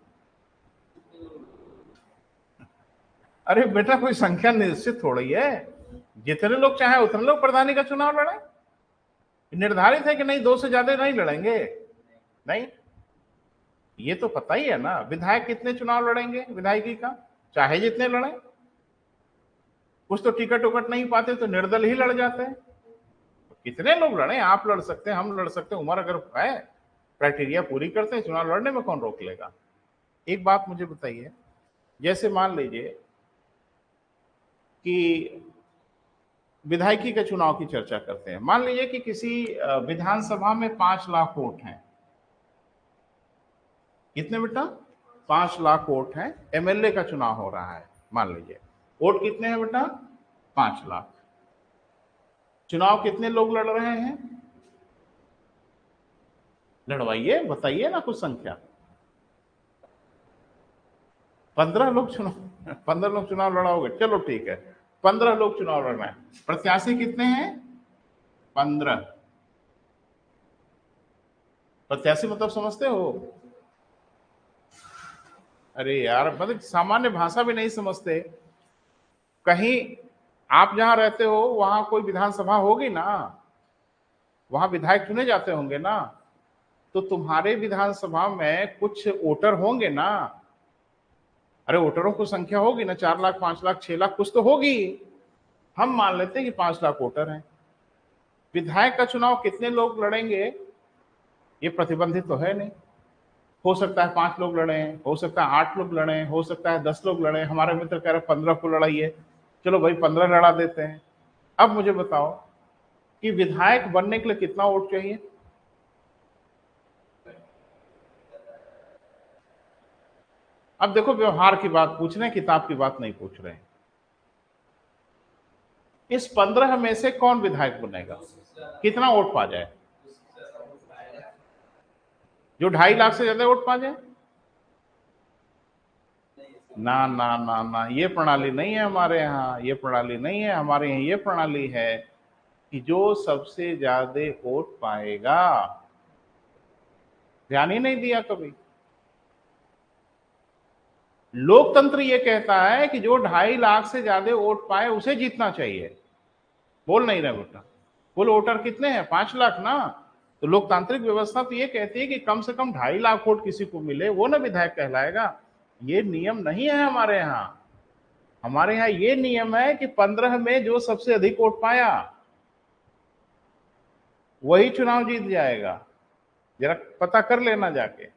[SPEAKER 1] अरे बेटा कोई संख्या निश्चित थोड़ी है, जितने लोग चाहे उतने लोग प्रधानी का चुनाव लड़े। निर्धारित है कि नहीं, दो से ज्यादा नहीं लड़ेंगे, नहीं। ये तो पता ही है ना, विधायक कितने चुनाव लड़ेंगे विधायकी का, चाहे जितने लड़े। कुछ तो टिकट उकट नहीं पाते तो निर्दल ही लड़ जाते हैं। तो कितने लोग लड़े, आप लड़ सकते हैं, हम लड़ सकते हैं, उम्र अगर है, क्राइटेरिया पूरी करते हैं, चुनाव लड़ने में कौन रोक लेगा। एक बात मुझे बताइए, जैसे मान लीजिए कि विधायकी के चुनाव की चर्चा करते हैं, मान लीजिए कि किसी विधानसभा में 5 लाख वोट हैं। कितने बेटा? 5 लाख वोट हैं। एमएलए का चुनाव हो रहा है, मान लीजिए वोट कितने हैं बेटा? 5 लाख। चुनाव कितने लोग लड़ रहे हैं? लड़वाइए, बताइए ना कुछ संख्या। 15 लोग चुनाव 15 लोग चुनाव लड़ाओगे, चलो ठीक है, 15 लोग चुनाव लड़ रहे हैं। प्रत्याशी कितने हैं? 15। प्रत्याशी मतलब समझते हो? अरे यार, मतलब सामान्य भाषा भी नहीं समझते। कहीं आप जहां रहते हो वहां कोई विधानसभा होगी ना, वहां विधायक चुने जाते होंगे ना, तो तुम्हारे विधानसभा में कुछ वोटर होंगे ना। अरे वोटरों की संख्या होगी ना, 4 लाख, 5 लाख, 6 लाख, कुछ तो होगी। हम मान लेते हैं कि 5 लाख वोटर हैं। विधायक का चुनाव कितने लोग लड़ेंगे ये प्रतिबंधित तो है नहीं। हो सकता है 5 लोग लड़े, हो सकता है 8 लोग लड़े, हो सकता है 10 लोग लड़े। हमारे मित्र कह रहे 15 को लड़ाइए, चलो भाई 15 लड़ा देते हैं। अब मुझे बताओ कि विधायक बनने के लिए कितना वोट चाहिए? अब देखो, व्यवहार की बात पूछ रहे हैं, किताब की बात नहीं पूछ रहे हैं। इस 15 में से कौन विधायक बनेगा, कितना वोट पा जाए? जो 2.5 लाख से ज्यादा वोट पा जाए। ना ना ना ना, ये प्रणाली नहीं है हमारे यहाँ, ये प्रणाली नहीं है हमारे यहाँ। ये प्रणाली है कि जो सबसे ज्यादा वोट पाएगा। ध्यान ही नहीं दिया कभी। लोकतंत्र ये कहता है कि जो 2.5 लाख से ज्यादा वोट पाए उसे जीतना चाहिए। बोल नहीं रहे बेटा, कुल वोटर कितने हैं? 5 लाख ना। तो लोकतांत्रिक व्यवस्था तो ये कहती है कि कम से कम 2.5 लाख वोट किसी को मिले, वो ना विधायक कहलाएगा। ये नियम नहीं है हमारे यहाँ। हमारे यहाँ ये नियम है कि 15 में जो सबसे अधिक वोट पाया वही चुनाव जीत जाएगा। जरा पता कर लेना जाके,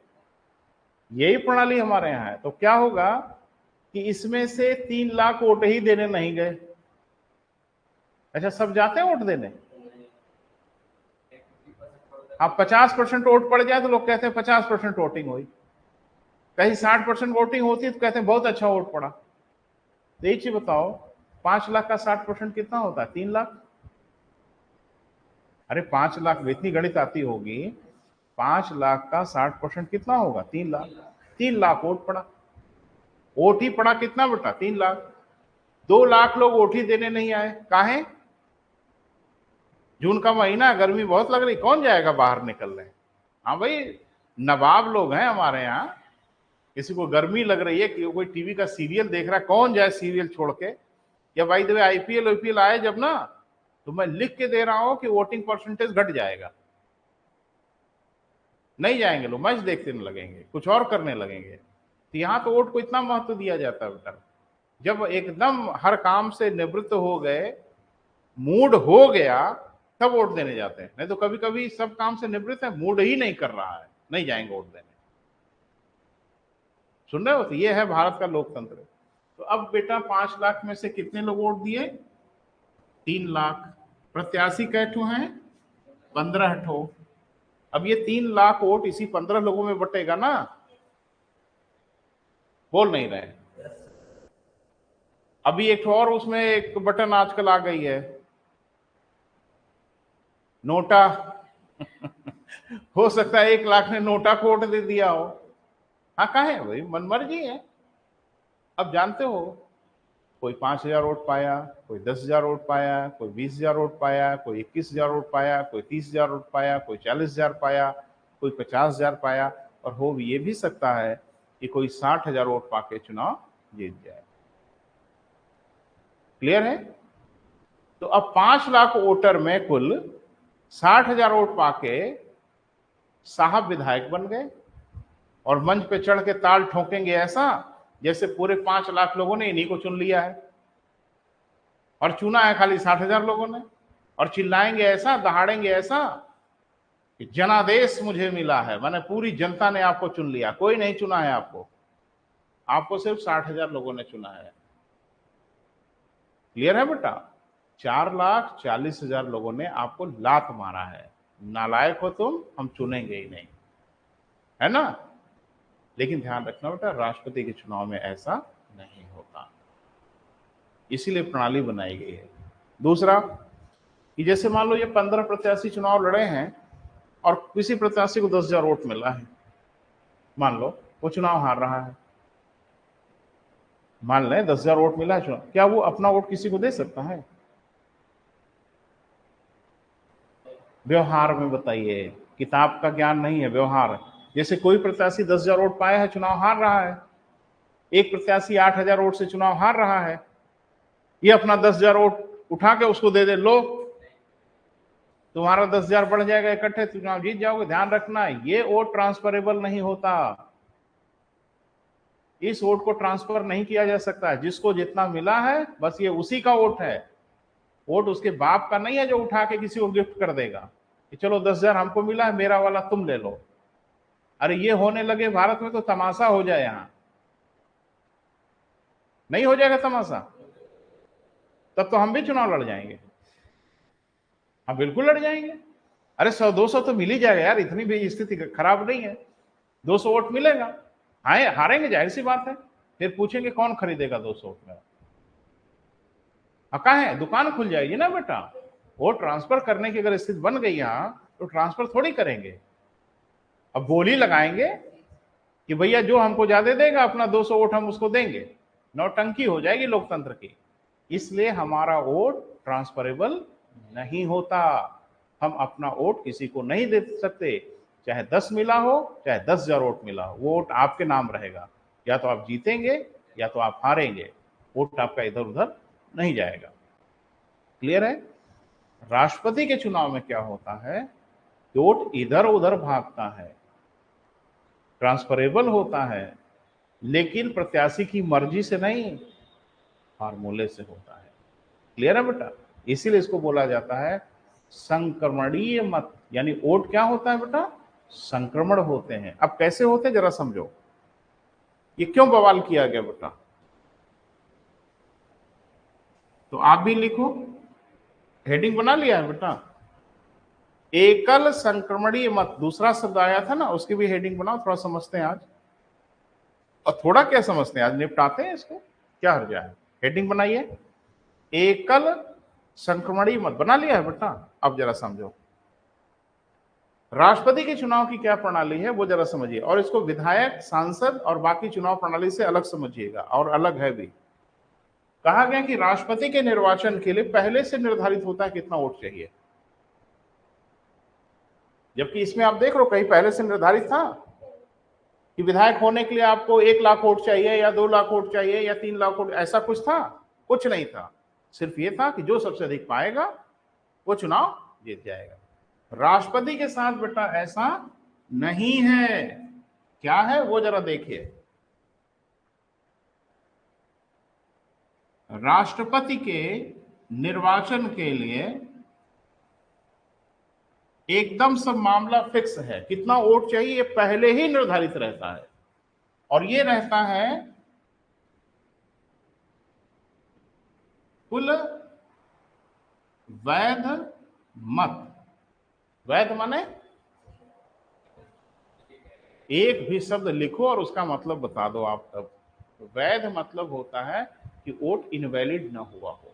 [SPEAKER 1] यही प्रणाली हमारे यहाँ है। तो क्या होगा कि इसमें से 3 लाख वोट ही देने नहीं गए। अच्छा, सब जाते हैं वोट देने? अब 50% वोट पड़ जाए तो लोग कहते हैं 50% वोटिंग हुई। कहीं 60% वोटिंग होती है तो कहते हैं बहुत अच्छा वोट पड़ा। तो एक चीज बताओ, 5 लाख का 60% कितना होता है? 3 लाख। अरे 5 लाख में इतनी गणित आती होगी, 5 लाख का 60% कितना होगा? 3 लाख। 3 लाख वोट पड़ा। वोट ही पड़ा कितना बेटा? 3 लाख। 2 लाख लोग वोट ही देने नहीं आए, काहे? जून का महीना, गर्मी बहुत लग रही, कौन जाएगा बाहर निकलने? हाँ भाई, नवाब लोग हैं हमारे यहाँ, किसी को गर्मी लग रही है कि कोई टीवी का सीरियल देख रहा है, कौन जाए सीरियल छोड़ के? या भाई देवे आईपीएल आए जब ना, तो मैं लिख के दे रहा हूं कि वोटिंग परसेंटेज घट जाएगा, नहीं जाएंगे लोग, मैच देखने लगेंगे, कुछ और करने लगेंगे। तो यहाँ तो वोट को इतना महत्व दिया जाता है बेटा, जब एकदम हर काम से निवृत्त हो गए, मूड हो गया, तब वोट देने जाते हैं। नहीं तो कभी कभी सब काम से निवृत्त है, मूड ही नहीं कर रहा है, नहीं जाएंगे वोट देने। सुन रहे हो? तो ये है भारत का लोकतंत्र। तो अब बेटा 5 लाख में से कितने लोग वोट दिए? 3 लाख। प्रत्याशी कै ठो हैं? 15 ठो। अब ये 3 लाख वोट इसी 15 लोगों में बटेगा ना? बोल नहीं रहे? अभी एक और उसमें एक बटन आजकल आ गई है, नोटा। हो सकता है 1 लाख ने नोटा को वोट दे दिया हो। हाँ, कहा है भाई, मनमर्जी है। अब जानते हो, कोई 5,000 वोट पाया, कोई 10,000 वोट पाया, कोई 20,000 वोट पाया, कोई 21,000 वोट पाया, कोई 30,000 वोट पाया, कोई 40,000 पाया, कोई 50,000 पाया, और हो ये भी सकता है कि कोई 60,000 वोट पाके चुनाव जीत जाए। क्लियर है? तो अब 5 लाख वोटर में कुल 60,000 वोट पाके साहब विधायक बन गए, और मंच पे चढ़ के ताल ठोकेंगे ऐसा जैसे पूरे 5 लाख लोगों ने इन्हीं को चुन लिया है, और चुना है खाली 60,000 लोगों ने, और चिल्लाएंगे ऐसा, दहाड़ेंगे ऐसा कि जनादेश मुझे मिला है, माने पूरी जनता ने आपको चुन लिया, कोई नहीं चुना है आपको सिर्फ 60,000 लोगों ने चुना है। क्लियर है बेटा? 4,40,000 लोगों ने आपको लात मारा है, नालायक हो तुम, हम चुनेंगे ही नहीं, है ना? लेकिन ध्यान रखना बेटा, राष्ट्रपति के चुनाव में ऐसा नहीं होता, इसीलिए प्रणाली बनाई गई है। दूसरा कि जैसे मान लो ये 15 प्रत्याशी चुनाव लड़े हैं और किसी प्रत्याशी को 10,000 वोट मिला है, मान लो वो चुनाव हार रहा है, मान लें 10,000 वोट मिला है चुनाव, क्या वो अपना वोट किसी को दे सकता है? व्यवहार में बताइए, किताब का ज्ञान नहीं है, व्यवहार। जैसे कोई प्रत्याशी 10,000 वोट पाया है, चुनाव हार रहा है, एक प्रत्याशी 8,000 वोट से चुनाव हार रहा है, ये अपना 10,000 वोट उठा के उसको दे दे, लो तुम्हारा 10,000 बढ़ जाएगा, इकट्ठे चुनाव जीत जाओगे। ध्यान रखना, ये वोट ट्रांसफरेबल नहीं होता, इस वोट को ट्रांसफर नहीं किया जा सकता है। जिसको जितना मिला है बस ये उसी का वोट है, वोट उसके बाप का नहीं है जो उठा के किसी को गिफ्ट कर देगा कि चलो 10,000 हमको मिला है, मेरा वाला तुम ले लो। अरे ये होने लगे भारत में तो तमाशा हो जाए, यहां नहीं हो जाएगा तमाशा? तब तो हम भी चुनाव लड़ जाएंगे, हम बिल्कुल लड़ जाएंगे। अरे 100-200 तो मिल ही जाएगा यार, इतनी भी स्थिति खराब नहीं है, 200 वोट मिलेगा। हारेंगे, जाहिर सी बात है, फिर पूछेंगे कौन खरीदेगा 200 वोट में? कहाँ है, दुकान खुल जाएगी ना बेटा। वोट ट्रांसफर करने की अगर स्थिति बन गई यहां तो ट्रांसफर थोड़ी करेंगे, अब बोली लगाएंगे कि भैया जो हमको ज्यादा देगा अपना 200 वोट हम उसको देंगे, नौटंकी हो जाएगी लोकतंत्र की। इसलिए हमारा वोट ट्रांसफरेबल नहीं होता, हम अपना वोट किसी को नहीं दे सकते, चाहे 10 मिला हो चाहे 10,000 वोट मिला हो, वोट आपके नाम रहेगा, या तो आप जीतेंगे या तो आप हारेंगे, वोट आपका इधर उधर नहीं जाएगा। क्लियर है? राष्ट्रपति के चुनाव में क्या होता है, वोट इधर उधर भागता है, ट्रांसफरेबल होता है, लेकिन प्रत्याशी की मर्जी से नहीं, फार्मूले से होता है। क्लियर है बेटा? इसीलिए इसको बोला जाता है संक्रमणीय मत, यानी वोट क्या होता है बेटा, संक्रमण होते हैं। अब कैसे होते हैं जरा समझो, ये क्यों बवाल किया गया बेटा? तो आप भी लिखो, हेडिंग बना लिया है बेटा, एकल संक्रमणीय मत, दूसरा शब्द आया था ना, उसकी भी हेडिंग बनाओ, थोड़ा समझते हैं आज। और थोड़ा क्या समझते हैं आज, निपटाते हैं इसको, क्या हर्जा है। हेडिंग बनाइए, एकल संक्रमणीय मत, बना लिया है बेटा? अब जरा समझो राष्ट्रपति के चुनाव की क्या प्रणाली है वो जरा समझिए, और इसको विधायक, सांसद और बाकी चुनाव प्रणाली से अलग समझिएगा, और अलग है भी। कहा गया कि राष्ट्रपति के निर्वाचन के लिए पहले से निर्धारित होता है कितना वोट चाहिए, जबकि इसमें आप देख रहे हो कहीं पहले से निर्धारित था कि विधायक होने के लिए आपको 1 लाख वोट चाहिए या 2 लाख वोट चाहिए या 3 लाख वोट, ऐसा कुछ था? कुछ नहीं था। सिर्फ ये था कि जो सबसे अधिक पाएगा वो चुनाव जीत जाएगा। राष्ट्रपति के साथ बेटा ऐसा नहीं है। क्या है वो जरा देखिए। राष्ट्रपति के निर्वाचन के लिए एकदम सब मामला फिक्स है, कितना वोट चाहिए ये पहले ही निर्धारित रहता है, और ये रहता है कुल वैध मत। वैध माने एक भी शब्द लिखो और उसका मतलब बता दो आप तब। वैध मतलब होता है कि वोट इनवैलिड ना हुआ हो,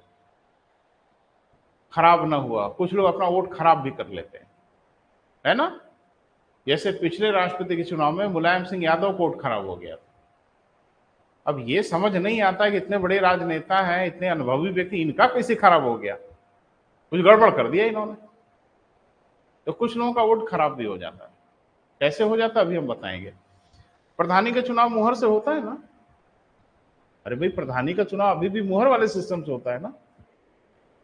[SPEAKER 1] खराब ना हुआ। कुछ लोग अपना वोट खराब भी कर लेते हैं, है ना। जैसे पिछले राष्ट्रपति के चुनाव में मुलायम सिंह यादव को वोट खराब हो गया था। अब ये समझ नहीं आता कि इतने बड़े राजनेता हैं, इतने अनुभवी व्यक्ति, इनका कैसे खराब हो गया, कुछ गड़बड़ कर दिया इन्होंने। तो कुछ लोगों का वोट खराब भी हो जाता है। कैसे हो जाता है अभी हम बताएंगे। प्रधानी का चुनाव मुहर से होता है ना। अरे भाई, प्रधानी का चुनाव अभी भी मुहर वाले सिस्टम से होता है ना,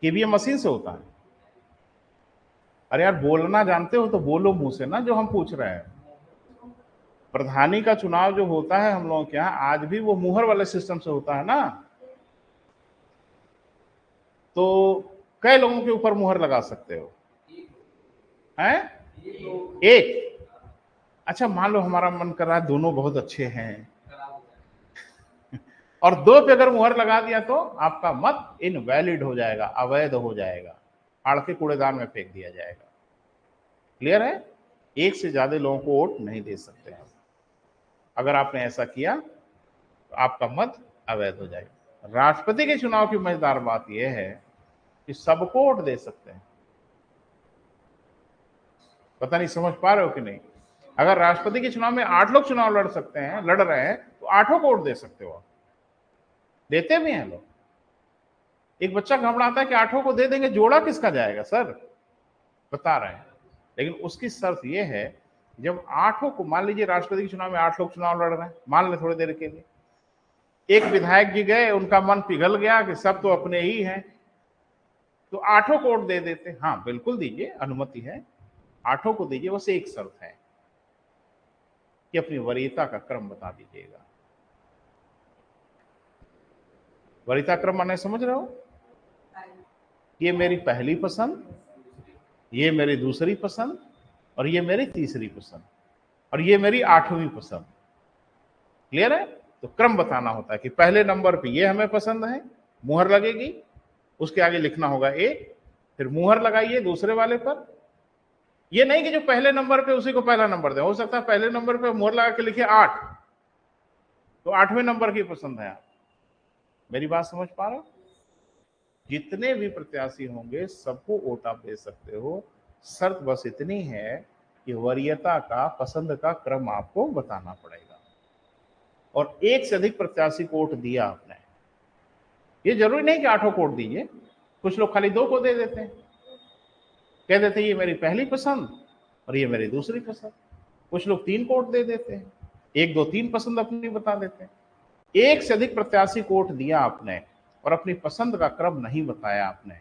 [SPEAKER 1] ईवीएम मशीन से होता है। अरे यार, बोलना जानते हो तो बोलो मुंह से ना, जो हम पूछ रहे हैं। प्रधानी का चुनाव जो होता है हम लोगों के यहाँ, आज भी वो मुहर वाले सिस्टम से होता है ना। तो कई लोगों के ऊपर मुहर लगा सकते हो? हैं? एक। अच्छा, मान लो हमारा मन कर रहा है दोनों बहुत अच्छे हैं और 2 पे अगर मुहर लगा दिया तो आपका मत इनवैलिड हो जाएगा, अवैध हो जाएगा, फाड़ के कूड़ेदान में फेंक दिया जाएगा। क्लियर है? एक से ज्यादा लोगों को वोट नहीं दे सकते हैं। अगर आपने ऐसा किया तो आपका मत अवैध हो जाएगा। राष्ट्रपति के चुनाव की मजेदार बात यह है कि सबको वोट दे सकते हैं। पता नहीं समझ पा रहे हो कि नहीं। अगर राष्ट्रपति के चुनाव में 8 लोग चुनाव लड़ सकते हैं, लड़ रहे हैं, तो 8 को वोट दे सकते हो आप। देते भी हैं लोग। एक बच्चा घबराता है कि 8 को दे देंगे, जोड़ा किसका जाएगा सर, बता रहे हैं। लेकिन उसकी शर्त यह है, जब 8 को, मान लीजिए राष्ट्रपति के चुनाव में 8 लोग चुनाव लड़ रहे हैं, मान ले थोड़ी देर के लिए, एक विधायक जी गए, उनका मन पिघल गया कि सब तो अपने ही हैं, तो 8 को वोट दे देते। हाँ बिल्कुल दीजिए, अनुमति है, 8 को दीजिए। बस एक शर्त है कि अपनी वरीयता का क्रम बता दीजिएगा। वरीयता क्रम माने समझ रहे हो? ये मेरी पहली पसंद, ये मेरी दूसरी पसंद, और ये मेरी तीसरी पसंद, और ये मेरी 8वीं पसंद। क्लियर है? तो क्रम बताना होता है कि पहले नंबर पे ये हमें पसंद है, मुहर लगेगी, उसके आगे लिखना होगा ए, फिर मुहर लगाइए दूसरे वाले पर। ये नहीं कि जो पहले नंबर पे उसी को पहला नंबर दे। हो सकता है पहले नंबर पे मुहर लगा के लिखे 8, तो 8वें नंबर की पसंद है आप। मेरी बात समझ पा रहे हो? जितने भी प्रत्याशी होंगे सबको वोट आप दे सकते हो। शर्त बस इतनी है कि वरीयता का, पसंद का क्रम आपको बताना पड़ेगा। और एक से अधिक प्रत्याशी को वोट दिया आपने, ये जरूरी नहीं कि 8 को वोट दीजिए। कुछ लोग खाली 2 को दे देते हैं, कह देते हैं ये मेरी पहली पसंद और ये मेरी दूसरी पसंद। कुछ लोग 3 को वोट दे देते हैं, 1, 2, 3 पसंद अपनी बता देते हैं। एक से अधिक प्रत्याशी को वोट दिया आपने और अपनी पसंद का क्रम नहीं बताया आपने।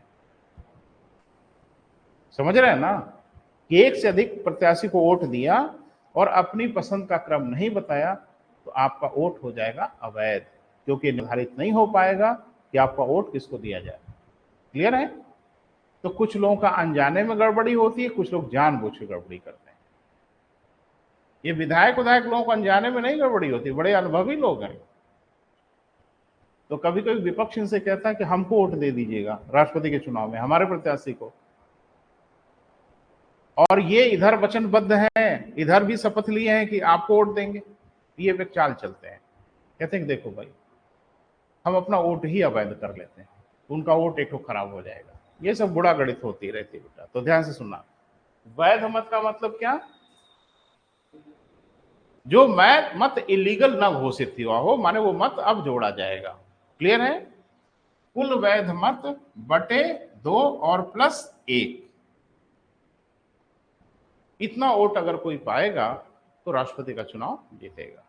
[SPEAKER 1] समझ रहे हैं ना कि एक से अधिक प्रत्याशी को वोट दिया और अपनी पसंद का क्रम नहीं बताया, तो आपका वोट हो जाएगा अवैध, क्योंकि निर्धारित नहीं हो पाएगा कि आपका वोट किसको दिया जाए। क्लियर है? तो कुछ लोगों का अनजाने में गड़बड़ी होती है, कुछ लोग जानबूझ के गड़बड़ी करते हैं। ये विधायक लोगों को अनजाने में नहीं गड़बड़ी होती, बड़े अनुभवी लोग हैं। तो कभी कभी विपक्ष इनसे कहता है कि हमको वोट दे दीजिएगा राष्ट्रपति के चुनाव में, हमारे प्रत्याशी को। और ये इधर वचनबद्ध हैं, इधर भी शपथ लिए हैं कि आपको वोट देंगे। ये वे चाल चलते हैं, कहते हैं कि देखो भाई, हम अपना वोट ही अवैध कर लेते हैं, उनका वोट एक खराब हो जाएगा। ये सब बुरा गणित होती रहती है बेटा, तो ध्यान से सुनना। वैध मत का मतलब क्या? जो मत इलीगल न घोषित हुआ हो, माने वो मत अब जोड़ा जाएगा। क्लियर है? कुल वैध मत बटे 2 और प्लस 1, इतना वोट अगर कोई पाएगा तो राष्ट्रपति का चुनाव जीतेगा।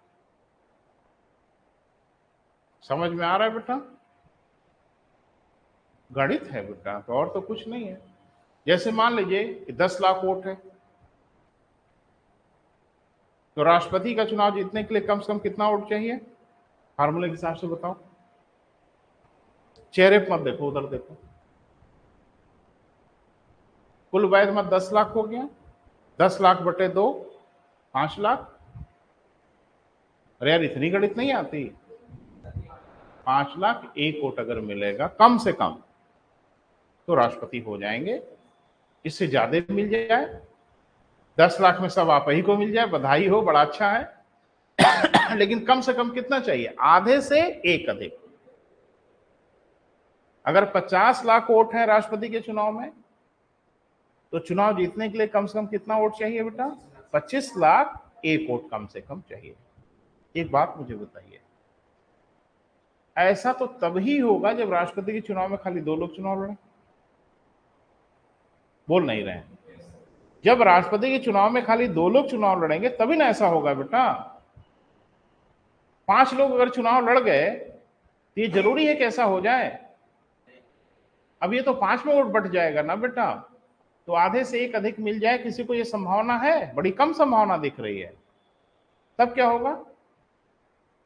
[SPEAKER 1] समझ में आ रहा है बेटा? गणित है बेटा, तो और तो कुछ नहीं है। जैसे मान लीजिए कि 10 लाख वोट है, तो राष्ट्रपति का चुनाव जीतने के लिए कम से कम कितना वोट चाहिए? फार्मूले के हिसाब से बताओ। चेहरे पर मत देखो, उधर देखो। कुल वैध मत 10 लाख हो गया, 10 लाख बटे 2 5 लाख। अरे यार इतनी गणित नहीं आती। 5 लाख 1 वोट अगर मिलेगा कम से कम तो राष्ट्रपति हो जाएंगे। इससे ज्यादा मिल जाए, 10 लाख में सब आप ही को मिल जाए, बधाई हो, बड़ा अच्छा है। लेकिन कम से कम कितना चाहिए? आधे से एक अधिक। अगर 50 लाख वोट है राष्ट्रपति के चुनाव में, तो चुनाव जीतने के लिए कम से कम कितना वोट चाहिए बेटा? 25 लाख 1 वोट कम से कम चाहिए। एक बात मुझे बताइए, ऐसा तो तभी होगा जब राष्ट्रपति के चुनाव में खाली 2 लोग चुनाव लड़े। बोल नहीं रहे हैं? जब राष्ट्रपति के चुनाव में खाली 2 लोग चुनाव लड़ेंगे तभी ना ऐसा होगा बेटा। 5 लोग अगर चुनाव लड़ गए तो ये जरूरी है कि ऐसा हो जाए? अब ये तो 5 में वोट बट जाएगा ना बेटा, तो आधे से एक अधिक मिल जाए किसी को, ये संभावना है? बड़ी कम संभावना दिख रही है। तब क्या होगा?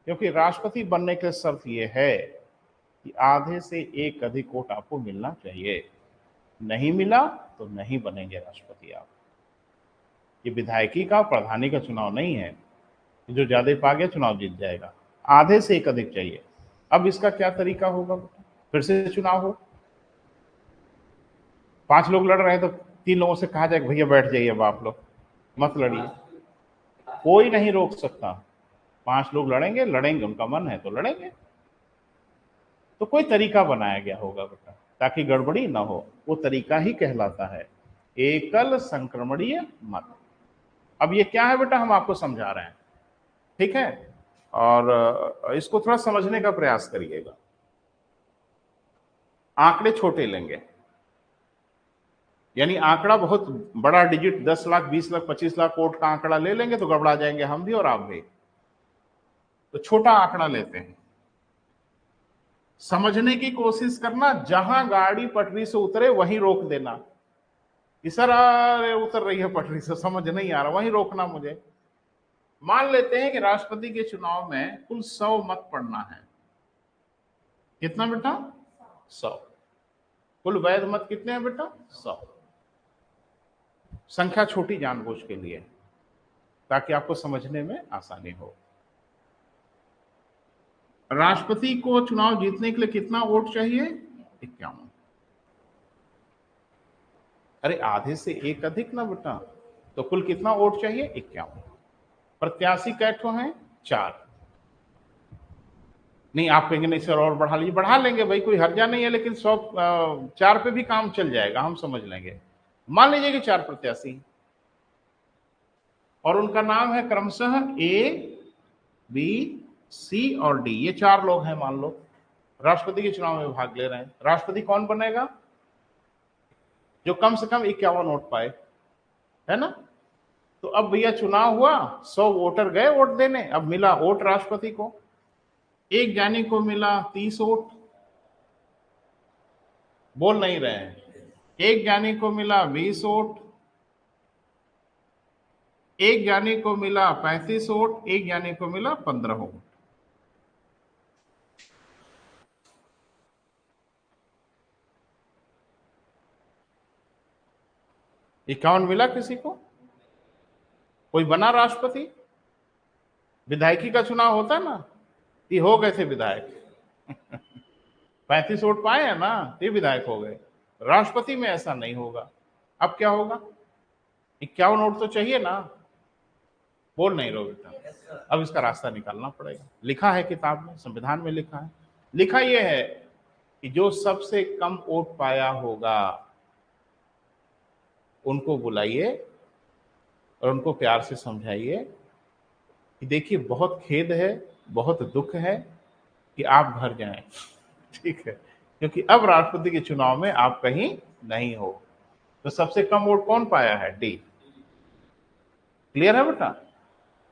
[SPEAKER 1] क्योंकि राष्ट्रपति बनने की शर्त यह है कि आधे से एक अधिक वोट आपको मिलना चाहिए। नहीं मिला तो नहीं बनेंगे राष्ट्रपति आप। ये विधायकी का, प्रधानी का चुनाव नहीं है जो ज्यादा पा गया चुनाव जीत जाएगा। आधे से एक अधिक चाहिए। अब इसका क्या तरीका होगा? फिर से चुनाव हो, 5 लोग लड़ रहे हैं तो 3 लोगों से कहा जाए भैया बैठ जाइए, अब आप लोग मत लड़िए। कोई नहीं रोक सकता। 5 लोग लड़ेंगे, उनका मन है तो लड़ेंगे। तो कोई तरीका बनाया गया होगा बेटा ताकि गड़बड़ी ना हो। वो तरीका ही कहलाता है एकल संक्रमणीय मत। अब ये क्या है बेटा, हम आपको समझा रहे हैं, ठीक है? और इसको थोड़ा समझने का प्रयास करिएगा। आंकड़े छोटे लेंगे, यानी आंकड़ा बहुत बड़ा डिजिट 10 लाख 20 लाख 25 लाख वोट का आंकड़ा ले लेंगे तो गड़बड़ा जाएंगे हम भी और आप भी। तो छोटा आंकड़ा लेते हैं, समझने की कोशिश करना। जहां गाड़ी पटरी से उतरे वहीं रोक देना। सर अरे उतर रही है पटरी से, समझ नहीं आ रहा, वहीं रोकना मुझे। मान लेते हैं कि राष्ट्रपति के चुनाव में कुल 100 मत पड़ना है। कितना बेटा? 100। कुल वैध मत कितने हैं बेटा? 100। संख्या छोटी जानबूझ के लिए, ताकि आपको समझने में आसानी हो। राष्ट्रपति को चुनाव जीतने के लिए कितना वोट चाहिए? 51। अरे आधे से एक अधिक ना बेटा, तो कुल कितना वोट चाहिए? 51। प्रत्याशी कैठो हैं? 4। नहीं आप कहेंगे नहीं सर और बढ़ा लीजिए, बढ़ा लेंगे भाई, कोई हर्जा नहीं है, लेकिन 4 पे भी काम चल जाएगा, हम समझ लेंगे। मान लीजिए कि 4 प्रत्याशी और उनका नाम है क्रमशः ए बी सी और डी। ये 4 लोग हैं मान लो, राष्ट्रपति के चुनाव में भाग ले रहे हैं। राष्ट्रपति कौन बनेगा? जो कम से कम 51 वोट पाए, है ना? तो अब भैया चुनाव हुआ, 100 वोटर गए वोट देने, अब मिला वोट राष्ट्रपति को। एक जानी को मिला 30 वोट। बोल नहीं रहे हैं? एक जानी को मिला 20 वोट, एक जानी को मिला 35 वोट, एक जानी को मिला 15 वोट। इक्यावन मिला किसी को? कोई बना राष्ट्रपति? विधायकी का चुनाव होता ना, ये हो गए थे विधायक। 35 वोट पाए हैं ना, ये विधायक हो गए। राष्ट्रपति में ऐसा नहीं होगा। अब क्या होगा? 51 वोट तो चाहिए ना। बोल नहीं रहो बेटा, अब इसका रास्ता निकालना पड़ेगा। लिखा है किताब में, संविधान में लिखा है। लिखा यह है कि जो सबसे कम वोट पाया होगा उनको बुलाइए और उनको प्यार से समझाइए कि देखिए बहुत खेद है, बहुत दुख है कि आप घर जाएं। ठीक है, क्योंकि अब राष्ट्रपति के चुनाव में आप कहीं नहीं हो। तो सबसे कम वोट कौन पाया है? डी। क्लियर है बेटा?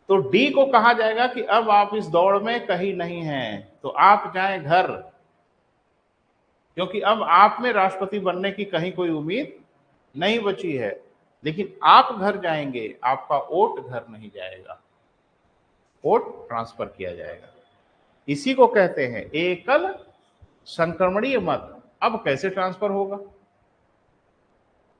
[SPEAKER 1] तो डी को कहा जाएगा कि अब आप इस दौड़ में कहीं नहीं हैं, तो आप जाएं घर, क्योंकि अब आप में राष्ट्रपति बनने की कहीं कोई उम्मीद नहीं बची है। लेकिन आप घर जाएंगे, आपका वोट घर नहीं जाएगा, वोट ट्रांसफर किया जाएगा। इसी को कहते हैं एकल संक्रमणीय मत। अब कैसे ट्रांसफर होगा?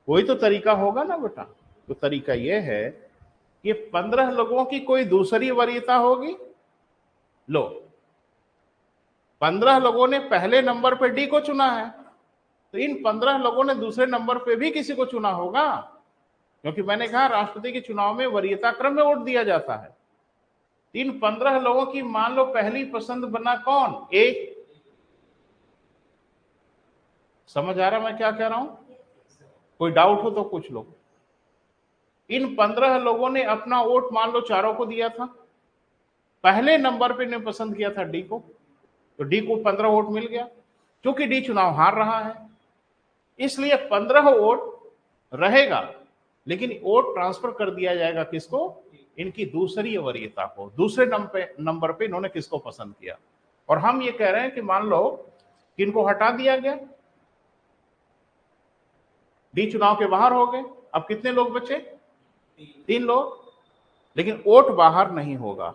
[SPEAKER 1] कोई तो तरीका होगा ना बेटा। तो तरीका यह है कि 15 लोगों की कोई दूसरी वरीयता होगी। लो, 15 लोगों ने पहले नंबर पे डी को चुना है, तो इन 15 लोगों ने दूसरे नंबर पे भी किसी को चुना होगा, क्योंकि मैंने कहा राष्ट्रपति के चुनाव में वरीयता क्रम में वोट दिया जाता है। इन 15 लोगों की मान लो पहली पसंद बना कौन? ए। समझ आ रहा मैं क्या कह रहा हूं? कोई डाउट हो तो पूछ लो। इन 15 लोगों ने अपना वोट मान लो चारों को दिया था, पहले नंबर पे ने पसंद किया था डी को, तो डी को 15 वोट मिल गया। क्योंकि डी चुनाव हार रहा है, इसलिए 15 वोट रहेगा, लेकिन वोट ट्रांसफर कर दिया जाएगा किसको? इनकी दूसरी वरीयता को। दूसरे नंबर पे इन्होंने किसको पसंद किया। और हम ये कह रहे हैं कि मान लो कि इनको हटा दिया गया, डी चुनाव के बाहर हो गए। अब कितने लोग बचे? 3 लोग, लेकिन वोट बाहर नहीं होगा।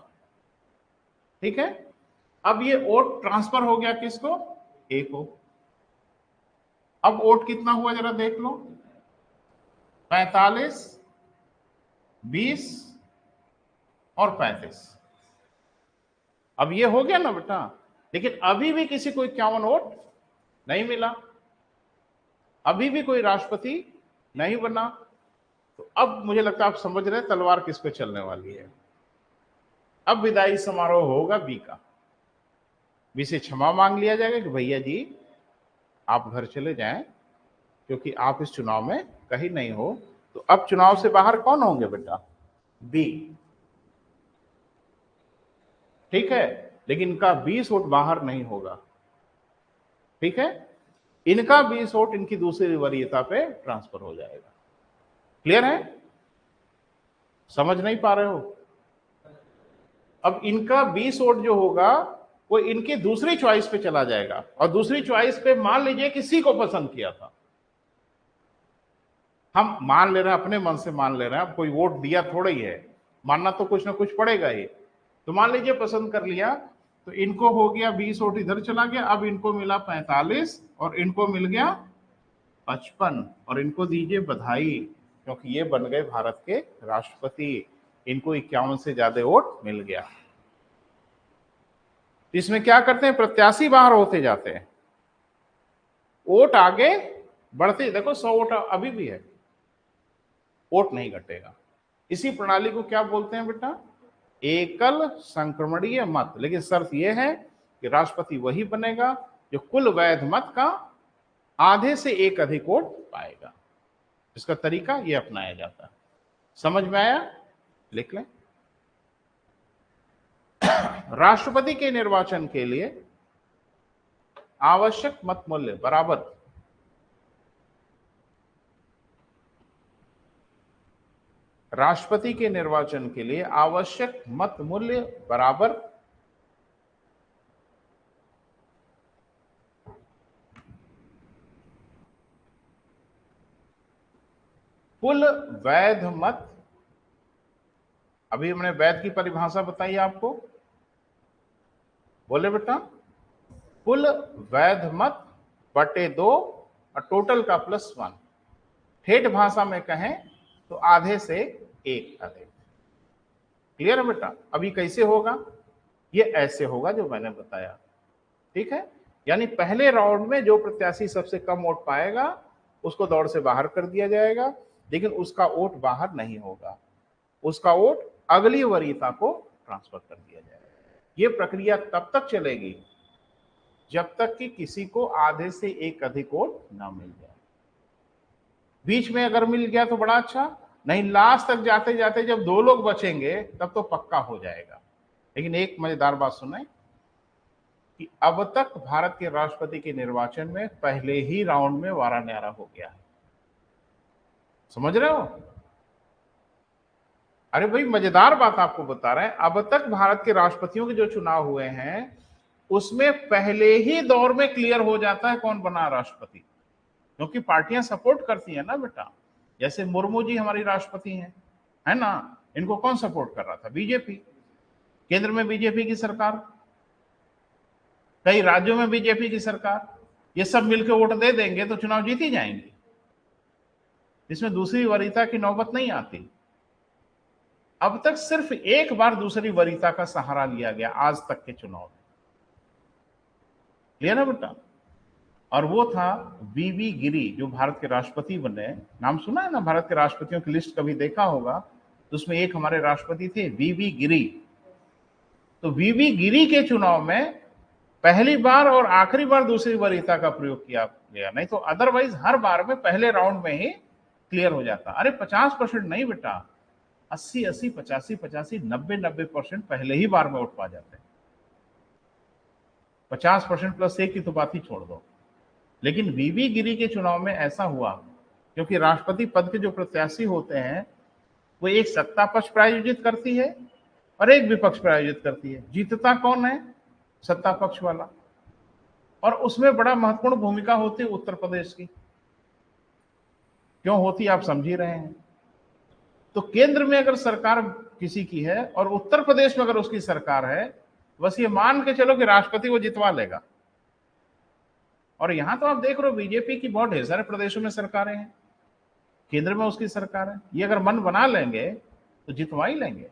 [SPEAKER 1] ठीक है? अब ये वोट ट्रांसफर हो गया किसको? ए को। अब वोट कितना हुआ जरा देख लो, 45, 20 और 35। अब ये हो गया ना बेटा, लेकिन अभी भी किसी को 51 वोट नहीं मिला, अभी भी कोई राष्ट्रपति नहीं बना। तो अब मुझे लगता है आप समझ रहे हैं तलवार किस पे चलने वाली है। अब विदाई समारोह होगा बी का। बी से क्षमा मांग लिया जाएगा कि भैया जी आप घर चले जाएं, क्योंकि आप इस चुनाव में कहीं नहीं हो। तो अब चुनाव से बाहर कौन होंगे बेटा? बी। ठीक है? लेकिन इनका 20 वोट बाहर नहीं होगा। ठीक है? इनका 20 वोट इनकी दूसरी वरीयता पे ट्रांसफर हो जाएगा। क्लियर है? समझ नहीं पा रहे हो? अब इनका 20 वोट जो होगा वो इनकी दूसरी चॉइस पे चला जाएगा, और दूसरी चॉइस पे मान लीजिए किसी को पसंद किया था। हम मान ले रहे हैं, अपने मन से मान ले रहे हैं, अब कोई वोट दिया थोड़ा ही है, मानना तो कुछ ना कुछ पड़ेगा ही। तो मान लीजिए पसंद कर लिया, तो इनको हो गया 20 वोट इधर चला गया, अब इनको मिला 45 और इनको मिल गया 55। और इनको दीजिए बधाई, क्योंकि ये बन गए भारत के राष्ट्रपति। इनको 51 से ज्यादा वोट मिल गया। इसमें क्या करते हैं? प्रत्याशी बाहर होते जाते हैं, वोट आगे बढ़ते। देखो 100 वोट अभी भी है, वोट नहीं घटेगा। इसी प्रणाली को क्या बोलते हैं बेटा? एकल संक्रमणीय मत। लेकिन शर्त यह है कि राष्ट्रपति वही बनेगा जो कुल वैध मत का आधे से एक अधिक वोट पाएगा। इसका तरीका यह अपनाया जाता है। समझ में आया? लिख लें। राष्ट्रपति के निर्वाचन के लिए आवश्यक मत मूल्य बराबर राष्ट्रपति के निर्वाचन के लिए आवश्यक मत मूल्य बराबर कुल वैध मत। अभी हमने वैध की परिभाषा बताई आपको, बोले बेटा? कुल वैध मत बटे 2 और टोटल का +1। ठेठ भाषा में कहें तो आधे से एक अधिक। क्लियर है बेटा? अभी कैसे होगा? ये ऐसे होगा जो मैंने बताया। ठीक है? यानी पहले राउंड में जो प्रत्याशी सबसे कम वोट पाएगा उसको दौड़ से बाहर कर दिया जाएगा, लेकिन उसका वोट बाहर नहीं होगा, उसका वोट अगली वरीयता को ट्रांसफर कर दिया जाएगा। ये प्रक्रिया तब तक चलेगी जब तक कि किसी को आधे से एक अधिक वोट ना मिल जाए। बीच में अगर मिल गया तो बड़ा अच्छा, नहीं लास्ट तक जाते जाते जब 2 लोग बचेंगे तब तो पक्का हो जाएगा। लेकिन एक मजेदार बात सुनाई, कि अब तक भारत के राष्ट्रपति के निर्वाचन में पहले ही राउंड में वारा न्यारा हो गया है। समझ रहे हो? अरे भाई, मजेदार बात आपको बता रहे हैं। अब तक भारत के राष्ट्रपतियों के जो चुनाव हुए हैं उसमें पहले ही दौर में क्लियर हो जाता है कौन बना राष्ट्रपति, क्योंकि पार्टियां सपोर्ट करती है ना बेटा। जैसे मुर्मू जी हमारी राष्ट्रपति हैं, है ना? इनको कौन सपोर्ट कर रहा था? बीजेपी। केंद्र में बीजेपी की सरकार, कई राज्यों में बीजेपी की सरकार। ये सब मिलकर वोट दे देंगे तो चुनाव जीत ही जाएंगे। इसमें दूसरी वरीयता की नौबत नहीं आती। अब तक सिर्फ एक बार दूसरी वरीयता का सहारा लिया गया आज तक के चुनाव में, लिया ना बेटा? और वो था वीवी गिरी, जो भारत के राष्ट्रपति बने। नाम सुना है ना? भारत के राष्ट्रपतियों की लिस्ट कभी देखा होगा तो उसमें एक हमारे राष्ट्रपति थे, वीवी गिरी। तो वीवी गिरी के चुनाव में पहली बार और आखिरी बार दूसरी वरीयता का प्रयोग किया गया, नहीं तो अदरवाइज हर बार में पहले राउंड में ही क्लियर हो जाता। अरे 50% नहीं बेटा, 80-80, 85-85, 90-90% पहले ही बार में उठ पा जाते हैं। 50% प्लस एक की तो बात ही छोड़ दो। लेकिन वीवी गिरी के चुनाव में ऐसा हुआ क्योंकि राष्ट्रपति पद के जो प्रत्याशी होते हैं वो एक सत्ता पक्ष प्रायोजित करती है और एक विपक्ष प्रायोजित करती है। जीतता कौन है? सत्ता पक्ष वाला। और उसमें बड़ा महत्वपूर्ण भूमिका होती है उत्तर प्रदेश की। क्यों होती आप समझ ही रहे हैं। तो केंद्र में अगर सरकार किसी की है और उत्तर प्रदेश में अगर उसकी सरकार है, बस ये मान के चलो कि राष्ट्रपति वो जितवा लेगा। और यहां तो आप देख रहे हो बीजेपी की बहुत ढेर सारे प्रदेशों में सरकारें हैं, केंद्र में उसकी सरकार है। ये अगर मन बना लेंगे तो जितवा ही लेंगे।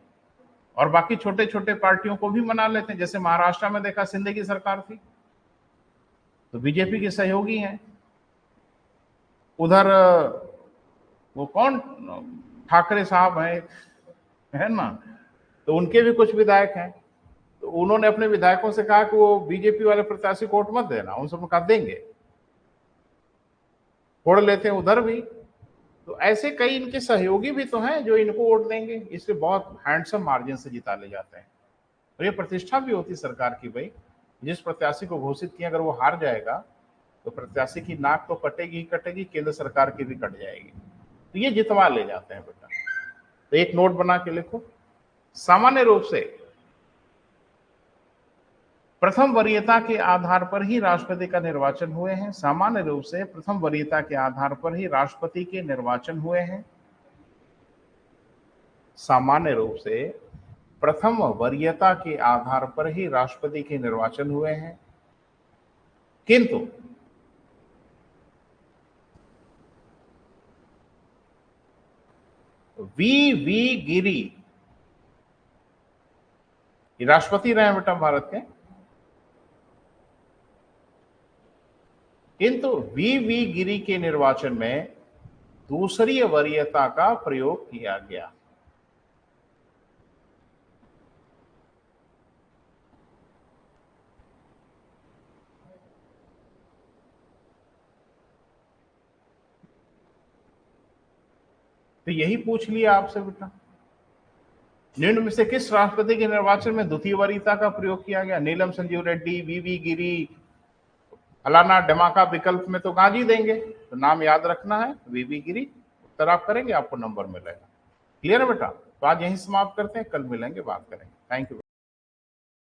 [SPEAKER 1] और बाकी छोटे छोटे पार्टियों को भी मना लेते हैं। जैसे महाराष्ट्र में देखा, शिंदे की सरकार थी तो बीजेपी के सहयोगी हैं। उधर वो कौन, ठाकरे साहब है ना, तो उनके भी कुछ विधायक हैं। तो उन्होंने अपने विधायकों से कहा कि वो बीजेपी वाले प्रत्याशी को वोट मत देना। उनसे कहा देंगे, फोड़ लेते हैं उधर भी। तो ऐसे कई इनके सहयोगी भी तो हैं जो इनको वोट देंगे, इसलिए बहुत हैंडसम मार्जिन से जिता ले जाते हैं। और ये प्रतिष्ठा भी होती सरकार की, भाई जिस प्रत्याशी को घोषित किया अगर वो हार जाएगा तो प्रत्याशी की नाक तो कटेगी ही कटेगी, केंद्र सरकार की भी कट जाएगी। तो ये जितवा ले जाते हैं बेटा। तो एक नोट बना के लिखो, सामान्य रूप से प्रथम वरीयता के आधार पर ही राष्ट्रपति का निर्वाचन हुए हैं। सामान्य रूप से प्रथम वरीयता के आधार पर ही राष्ट्रपति के निर्वाचन हुए हैं। सामान्य रूप से प्रथम वरीयता के आधार पर ही राष्ट्रपति के निर्वाचन हुए हैं। किंतु वी गिरी, ये राष्ट्रपति रहे बेटा भारत के, किंतु वी गिरी के निर्वाचन में दूसरी वरीयता का प्रयोग किया गया। तो यही पूछ लिया आपसे बेटा, निम्न में से किस राष्ट्रपति के निर्वाचन में द्वितीय वरीयता का प्रयोग किया गया? नीलम संजीव रेड्डी, वीवी गिरी, फलाना ढमाका विकल्प में तो गांजी देंगे। तो नाम याद रखना है वीवी गिरी। उत्तर आप करेंगे, आपको नंबर मिलेगा। क्लियर है बेटा? तो आज यहीं समाप्त करते हैं, कल मिलेंगे, बात करेंगे। Thank you.